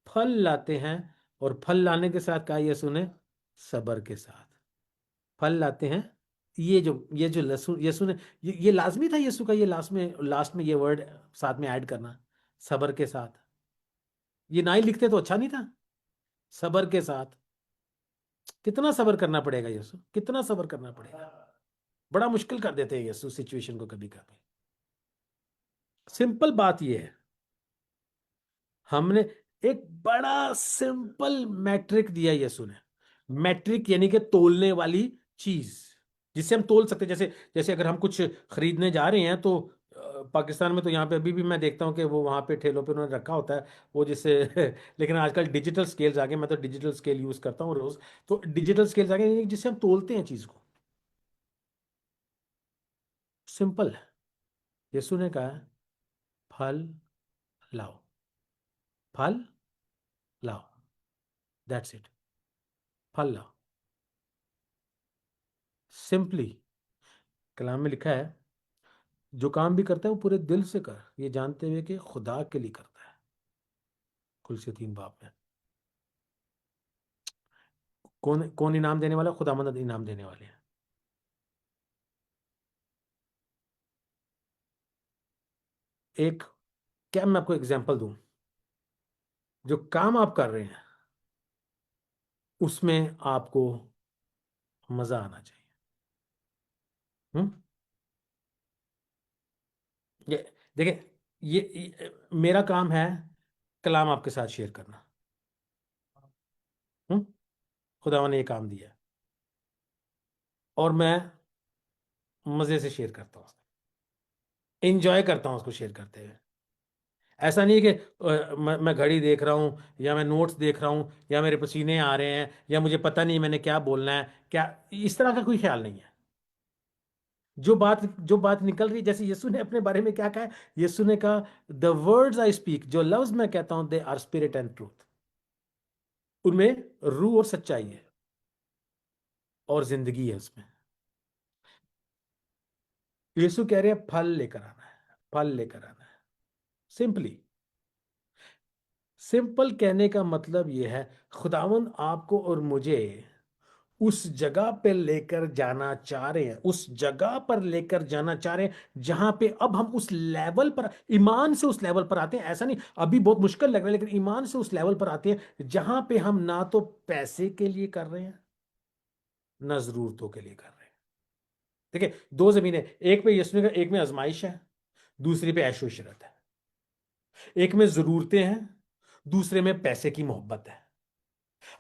फल लाते हैं, और फल लाने के साथ कहा यीशु ने, सबर के साथ फल लाते हैं। ये जो लहसुन यीशु ने, ये लाजमी था यीशु का, ये लास्ट में ये वर्ड साथ में ऐड करना, सबर के साथ। ये ना ही लिखते तो अच्छा नहीं था, सबर के साथ। कितना सबर करना पड़ेगा यीशु, कितना सबर करना पड़ेगा, बड़ा मुश्किल कर देते हैं यीशु सिचुएशन को कभी कभी। सिंपल बात ये है, हमने एक बड़ा सिंपल मैट्रिक दिया यीशु ने, मैट्रिक यानी कि तोलने वाली चीज जिससे हम तोल सकते हैं। जैसे जैसे अगर हम कुछ खरीदने जा रहे हैं तो पाकिस्तान में तो यहाँ पे अभी भी मैं देखता हूँ कि वो वहाँ पे ठेलों पे उन्होंने रखा होता है वो जिससे लेकिन आजकल डिजिटल स्केल्स आ गए, मैं तो डिजिटल स्केल यूज करता हूँ रोज। तो डिजिटल स्केल्स आ गए जिससे हम तोलते हैं चीज को। सिंपल है, यीशु ने कहा फल लाओ, फल लाओ, दैट्स इट, फल लाओ। सिंपली कलाम में लिखा है, जो काम भी करता है वो पूरे दिल से कर, ये जानते हुए कि खुदा के लिए करता है। कुल 3 बाब में कौन कौन इनाम देने वाला, खुदावंद इनाम देने वाले हैं। एक क्या मैं आपको एग्जांपल दूं, जो काम आप कर रहे हैं उसमें आपको मजा आना चाहिए। हम्म, ये देखिए, मेरा काम है कलाम आपके साथ शेयर करना। खुदावन ने ये काम दिया है और मैं मजे से शेयर करता हूँ, एंजॉय करता हूँ उसको शेयर करते हुए। ऐसा नहीं है कि मैं घड़ी देख रहा हूँ या मैं नोट्स देख रहा हूँ या मेरे पसीने आ रहे हैं या मुझे पता नहीं मैंने क्या बोलना है, क्या इस तरह का कोई ख्याल नहीं है। जो बात निकल रही, जैसे यीशु ने अपने बारे में क्या कहा है, यीशु ने कहा द वर्ड्स आई स्पीक, जो लफ्ज मैं कहता हूं they are spirit and truth, उनमें रूह और सच्चाई है और जिंदगी है उसमें। यीशु कह रहे हैं फल लेकर आना है, फल लेकर आना है। सिंपली, सिंपल कहने का मतलब यह है, खुदावन आपको और मुझे उस जगह पे लेकर जाना चाह रहे हैं, उस जगह पर लेकर जाना चाह रहे हैं जहां पे अब हम उस लेवल पर, ईमान से उस लेवल पर आते हैं। ऐसा नहीं अभी बहुत मुश्किल लग रहा है, लेकिन ईमान से उस लेवल पर आते हैं जहां पे हम ना तो पैसे के लिए कर रहे हैं ना जरूरतों के लिए कर रहे हैं। देखिए, 2 जमीनें, एक पे यीशु का, एक में आजमाइश है, दूसरी पे ऐशो इशरत है। एक में जरूरतें हैं, दूसरे में पैसे की मोहब्बत है।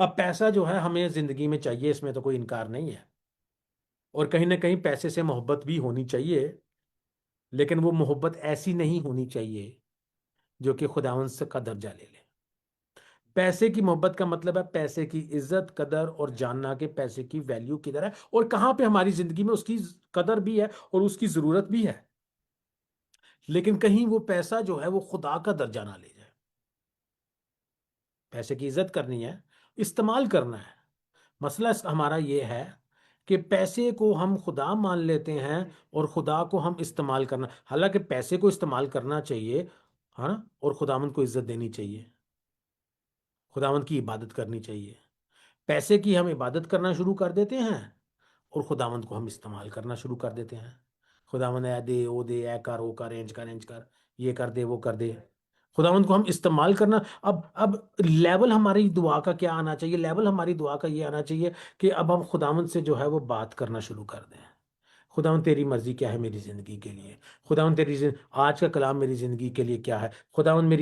अब पैसा जो है हमें जिंदगी में चाहिए, इसमें तो कोई इनकार नहीं है, और कहीं ना कहीं पैसे से मोहब्बत भी होनी चाहिए, लेकिन वो मोहब्बत ऐसी नहीं होनी चाहिए जो कि खुदावंद से का दर्जा ले ले। पैसे की मोहब्बत का मतलब है पैसे की इज्जत, कदर और जानना कि पैसे की वैल्यू किधर है और कहां पे हमारी जिंदगी में उसकी कदर भी है और उसकी जरूरत भी है। लेकिन कहीं वो पैसा जो है वो खुदा का दर्जा ना ले जाए। पैसे की इज्जत करनी है, इस्तेमाल करना है। मसला हमारा ये है कि पैसे को हम खुदा मान लेते हैं और खुदा को हम इस्तेमाल करना, हालांकि पैसे को इस्तेमाल करना चाहिए, हाँ, और खुदावंद को इज्जत देनी चाहिए, खुदावंद की इबादत करनी चाहिए। पैसे की हम इबादत करना शुरू कर देते हैं और खुदावंद को हम इस्तेमाल करना शुरू कर देते हैं। खुदावंद ऐ दे, ओ दे, ऐ कर, ओ कर, रेंज कर, ये कर दे, वो कर दे। खुदावंद को हम इस्तेमाल करना। अब लेवल हमारी दुआ का क्या आना चाहिए? लेवल हमारी दुआ का ये आना चाहिए कि अब हम खुदावंद से जो है वो बात करना शुरू कर दें। खुदावंद तेरी मर्जी क्या है मेरी जिंदगी के लिए? खुदावंद आज का कलाम मेरी जिंदगी के लिए क्या है? खुदावंद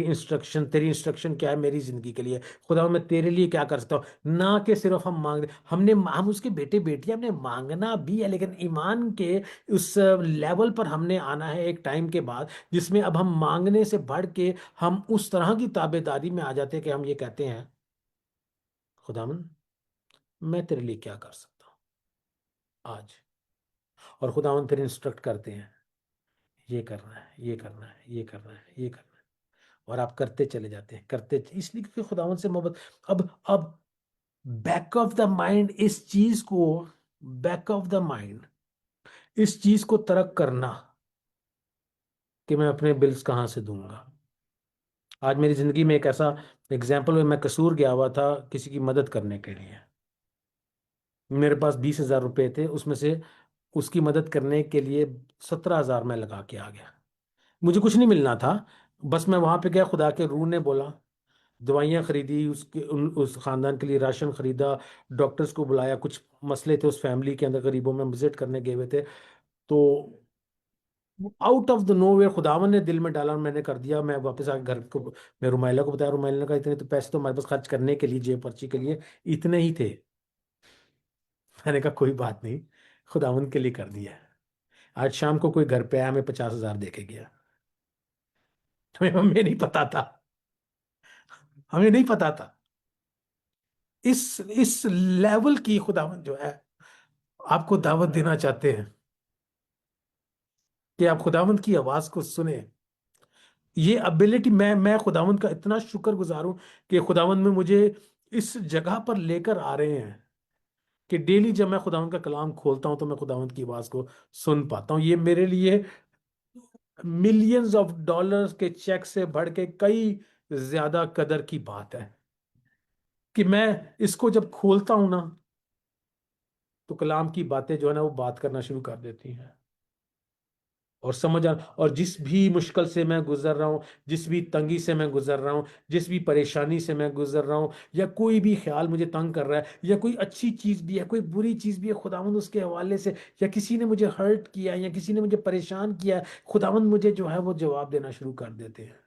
तेरी इंस्ट्रक्शन क्या है मेरी जिंदगी के लिए? खुदावंद मैं तेरे लिए क्या कर सकता हूँ? ना कि सिर्फ हम उसके बेटे बेटियां, हमने मांगना भी है, लेकिन ईमान के उस लेवल पर हमने आना है एक टाइम के बाद जिसमें अब हम मांगने से बढ़ के हम उस तरह की ताबेदारी में आ जाते हैं कि हम ये कहते हैं, खुदावंद मैं तेरे लिए क्या कर सकता हूँ आज? और खुदावंद फिर इंस्ट्रक्ट करते हैं, ये करना है, ये करना है, ये करना है, ये करना है, और आप करते चले जाते हैं, इसलिए क्योंकि खुदावंद से मोहब्बत। अब बैक ऑफ द माइंड इस चीज को, बैक ऑफ द माइंड इस चीज को तर्क करना कि मैं अपने बिल्स कहां से दूंगा। आज मेरी जिंदगी में एक ऐसा एग्जाम्पल में मैं कसूर गया हुआ था किसी की मदद करने के लिए। मेरे पास 20,000 रुपए थे, उसमें से उसकी मदद करने के लिए 17,000 मैं लगा के आ गया। मुझे कुछ नहीं मिलना था, बस मैं वहां पे गया, खुदा के रूह ने बोला, दवाइयाँ खरीदी, उस खानदान के लिए राशन खरीदा, डॉक्टर्स को बुलाया, कुछ मसले थे उस फैमिली के अंदर, गरीबों में विजिट करने गए हुए थे। तो आउट ऑफ द नोवेयर खुदावन ने दिल में डाला और मैंने कर दिया। मैं वापस आके घर को, मैं रुमाइला को बताया, रुमाइला ने कहा इतने तो पैसे तो हमारे पास खर्च करने के लिए, जेब पर्ची के लिए इतने ही थे। मैंने कहा कोई बात नहीं, खुदावन के लिए कर दिया। आज शाम को कोई घर पे आया, हमें 50,000 दे के गया। हमें नहीं पता था, हमें नहीं पता था इस लेवल की खुदावन जो है आपको दावत देना चाहते हैं कि आप खुदावंद की आवाज को सुने। ये एबिलिटी, मैं खुदावंद का इतना शुक्रगुजार हूं कि खुदावंद में मुझे इस जगह पर लेकर आ रहे हैं कि डेली जब मैं खुदावंद का कलाम खोलता हूं तो मैं खुदावंद की आवाज को सुन पाता हूं। ये मेरे लिए मिलियंस ऑफ डॉलर्स के चेक से बढ़ के कई ज्यादा कदर की बात है कि मैं इसको जब खोलता हूं ना तो कलाम की बातें जो है ना वो बात करना शुरू कर देती हैं और समझ आ। और जिस भी मुश्किल से मैं गुजर रहा हूँ, जिस भी तंगी से मैं गुजर रहा हूँ, जिस भी परेशानी से मैं गुजर रहा हूँ, या कोई भी ख्याल मुझे तंग कर रहा है, या कोई अच्छी चीज भी है, कोई बुरी चीज भी है, खुदावंद उसके हवाले से, या किसी ने मुझे हर्ट किया या किसी ने मुझे परेशान किया, खुदावंद मुझे जो है वो जवाब देना शुरू कर देते हैं।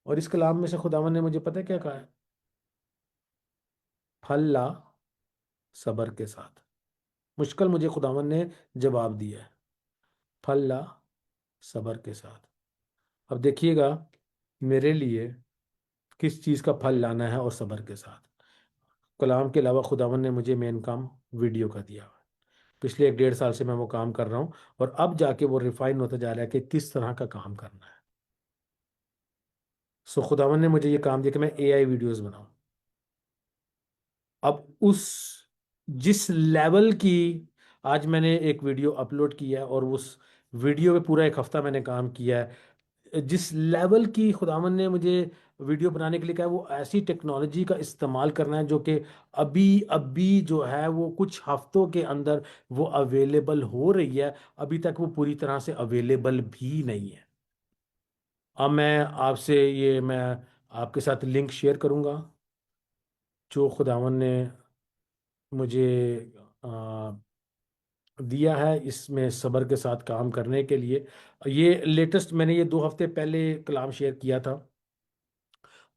और इस कलाम में से खुदावंद ने मुझे पता है क्या कहा है? फल ला सबर के साथ। मुश्किल मुझे खुदावंद ने जवाब दिया है, फल ला सबर के साथ। अब देखिएगा मेरे लिए किस चीज़ का फल लाना है और सब्र के साथ। कलाम के अलावा खुदावन ने मुझे मेन काम वीडियो का दिया हुआ है। पिछले 1 डेढ़ साल से मैं वो काम कर रहा हूँ और अब जाके वो रिफाइन होता जा रहा है कि किस तरह का काम करना है। सो खुदावन ने मुझे ये काम दिया कि मैं एआई वीडियोस बनाऊं। अब उस जिस लेवल की, आज मैंने एक वीडियो अपलोड किया है और उस वीडियो पे पूरा 1 हफ्ता मैंने काम किया है। जिस लेवल की खुदावन ने मुझे वीडियो बनाने के लिए कहा है, वो ऐसी टेक्नोलॉजी का इस्तेमाल करना है जो कि अभी अभी जो है वो कुछ हफ्तों के अंदर वो अवेलेबल हो रही है। अभी तक वो पूरी तरह से अवेलेबल भी नहीं है। अब मैं आपके साथ लिंक शेयर करूंगा जो खुदावन ने मुझे आ, दिया है इसमें सब्र के साथ काम करने के लिए। ये लेटेस्ट मैंने ये 2 हफ्ते पहले कलाम शेयर किया था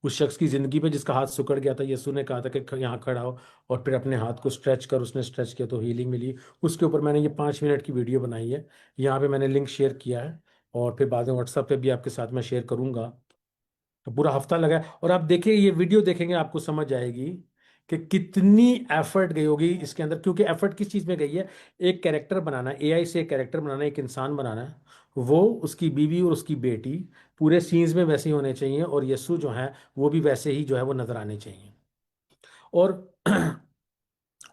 उस शख्स की जिंदगी पे जिसका हाथ सिकुड़ गया था, यीशु ने कहा था कि यहाँ खड़ा हो और फिर अपने हाथ को स्ट्रेच कर, उसने स्ट्रेच किया तो हीलिंग मिली। उसके ऊपर मैंने ये 5 मिनट की वीडियो बनाई है, यहाँ पे मैंने लिंक शेयर किया है और फिर बाद में व्हाट्सएप पे भी आपके साथ में शेयर करूंगा। तो पूरा हफ्ता लगा है और आप देखिए, ये वीडियो देखेंगे आपको समझ आएगी कि कितनी एफर्ट गई होगी इसके अंदर। क्योंकि एफर्ट किस चीज में गई है? एक कैरेक्टर बनाना, एआई से एक कैरेक्टर बनाना, एक इंसान बनाना है, वो उसकी बीवी और उसकी बेटी पूरे सीन्स में वैसे ही होने चाहिए और यस्सु जो है वो भी वैसे ही जो है वो नजर आने चाहिए। और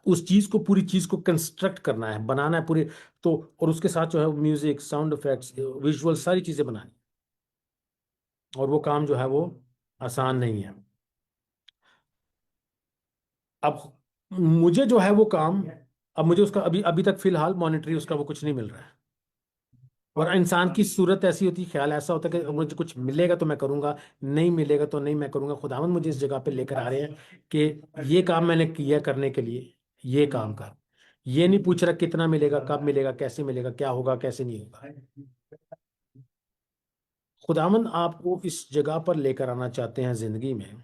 उस चीज को, पूरी चीज को कंस्ट्रक्ट करना है, बनाना है पूरे। तो और उसके साथ जो है म्यूजिक, साउंड इफेक्ट्स, विजुअल, सारी चीजें बनानी। और वो काम जो है वो आसान नहीं है। अब मुझे जो है वो काम, अब मुझे उसका अभी अभी तक फिलहाल मॉनेटरी उसका वो कुछ नहीं मिल रहा है। और इंसान की सूरत ऐसी होती है, ख्याल ऐसा होता है कि मुझे कुछ मिलेगा तो मैं करूंगा, नहीं मिलेगा तो नहीं मैं करूंगा। खुदावंद मुझे इस जगह पे लेकर आ रहे हैं कि ये काम मैंने किया करने के लिए, ये काम कर। ये नहीं पूछ रहा कितना मिलेगा, कब मिलेगा, कैसे मिलेगा, क्या होगा, कैसे नहीं होगा। खुदावंद आपको इस जगह पर लेकर आना चाहते हैं जिंदगी में,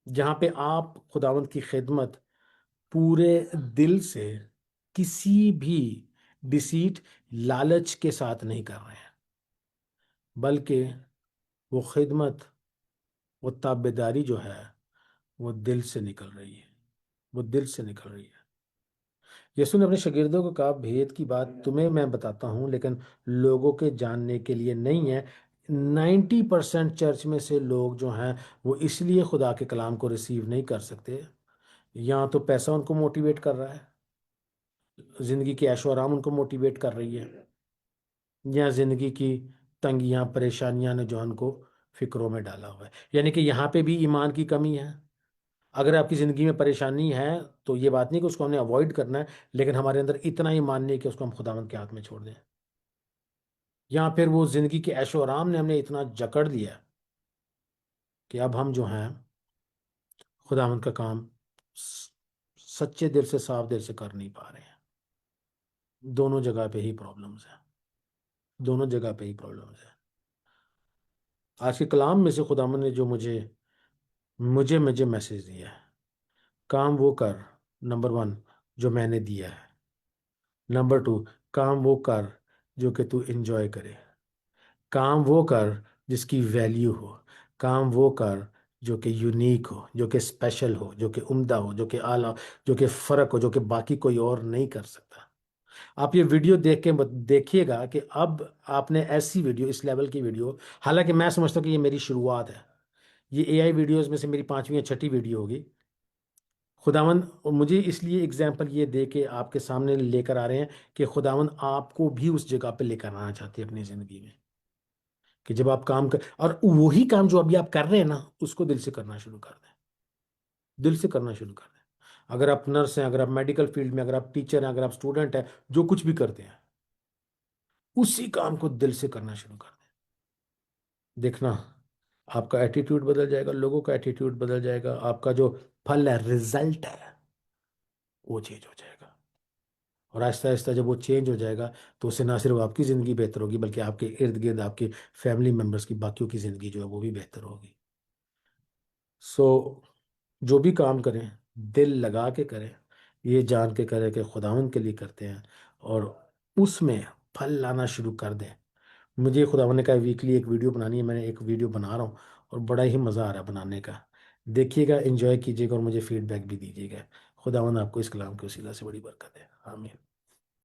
जहां पे आप खुदावंद की खिदमत पूरे दिल से, किसी भी डिसीट, लालच के साथ नहीं कर रहे हैं, बल्कि वो खिदमत, वो ताबेदारी जो है वो दिल से निकल रही है, वो दिल से निकल रही है। यीशु ने अपने शागिर्दों को कहा, भेद की बात तुम्हें मैं बताता हूं, लेकिन लोगों के जानने के लिए नहीं है। 90% चर्च में से लोग जो हैं वो इसलिए खुदा के कलाम को रिसीव नहीं कर सकते, या तो पैसा उनको मोटिवेट कर रहा है, जिंदगी की ऐशो आराम उनको मोटिवेट कर रही है, या जिंदगी की तंगियां, परेशानियां ने जो उनको फिक्रों में डाला हुआ है। यानी कि यहाँ पे भी ईमान की कमी है। अगर आपकी ज़िंदगी में परेशानी है तो ये बात नहीं कि उसको हमने अवॉइड करना है, लेकिन हमारे अंदर इतना ईमान नहीं कि उसको हम खुदावंद के हाथ में छोड़ दें। या फिर वो ज़िंदगी के ऐशो आराम ने हमने इतना जकड़ दिया कि अब हम जो हैं खुदावंद का काम सच्चे दिल से, साफ दिल से कर नहीं पा रहे हैं। दोनों जगह पे ही प्रॉब्लम्स है, दोनों जगह पे ही प्रॉब्लम्स है। आज के कलाम में से खुदावंद ने जो मुझे मुझे मुझे मैसेज दिया है, काम वो कर, नंबर 1, जो मैंने दिया है। नंबर 2, काम वो कर जो कि तू एंजॉय करे। काम वो कर जिसकी वैल्यू हो। काम वो कर जो कि यूनिक हो, जो कि स्पेशल हो, जो कि उम्दा हो, जो कि आला, जो कि फ़र्क हो, जो कि बाकी कोई और नहीं कर सकता। आप ये वीडियो देख के देखिएगा कि अब आपने ऐसी वीडियो, इस लेवल की वीडियो, हालांकि मैं समझता हूँ कि ये मेरी शुरुआत है, ये एआई वीडियोस में से मेरी 5वीं या 6ठी वीडियो होगी। खुदावंद और मुझे इसलिए एग्जाम्पल ये दे के आपके सामने लेकर आ रहे हैं कि खुदावंद आपको भी उस जगह पे लेकर आना चाहते हैं अपनी ज़िंदगी में, कि जब आप काम कर, और वही काम जो अभी आप कर रहे हैं ना, उसको दिल से करना शुरू कर दें, दिल से करना शुरू कर दें। अगर आप नर्स हैं, अगर आप मेडिकल फील्ड में, अगर आप टीचर हैं, अगर आप स्टूडेंट हैं, जो कुछ भी करते हैं, उसी काम को दिल से करना शुरू कर दें। देखना आपका एटीट्यूड बदल जाएगा, लोगों का एटीट्यूड बदल जाएगा, आपका जो फल है, रिजल्ट है, वो चेंज हो जाएगा। और आहिस्ता आहिस्ता जब वो चेंज हो जाएगा तो उससे ना सिर्फ आपकी ज़िंदगी बेहतर होगी, बल्कि आपके इर्द गिर्द आपके फैमिली मेम्बर्स की, बाकियों की ज़िंदगी जो है वो भी बेहतर होगी। सो जो भी काम करें दिल लगा के करें, ये जान के करें कि खुदावंद के लिए करते हैं, और उसमें फल लाना शुरू कर दें। मुझे खुदावंद ने कहा वीकली एक वीडियो बनानी है, मैंने एक वीडियो बना रहा हूँ और बड़ा ही मज़ा आ रहा है बनाने का। देखिएगा, एंजॉय कीजिएगा और मुझे फीडबैक भी दीजिएगा। खुदावंद आपको इस कलाम के वसीला से बड़ी बरकत है। आमीन।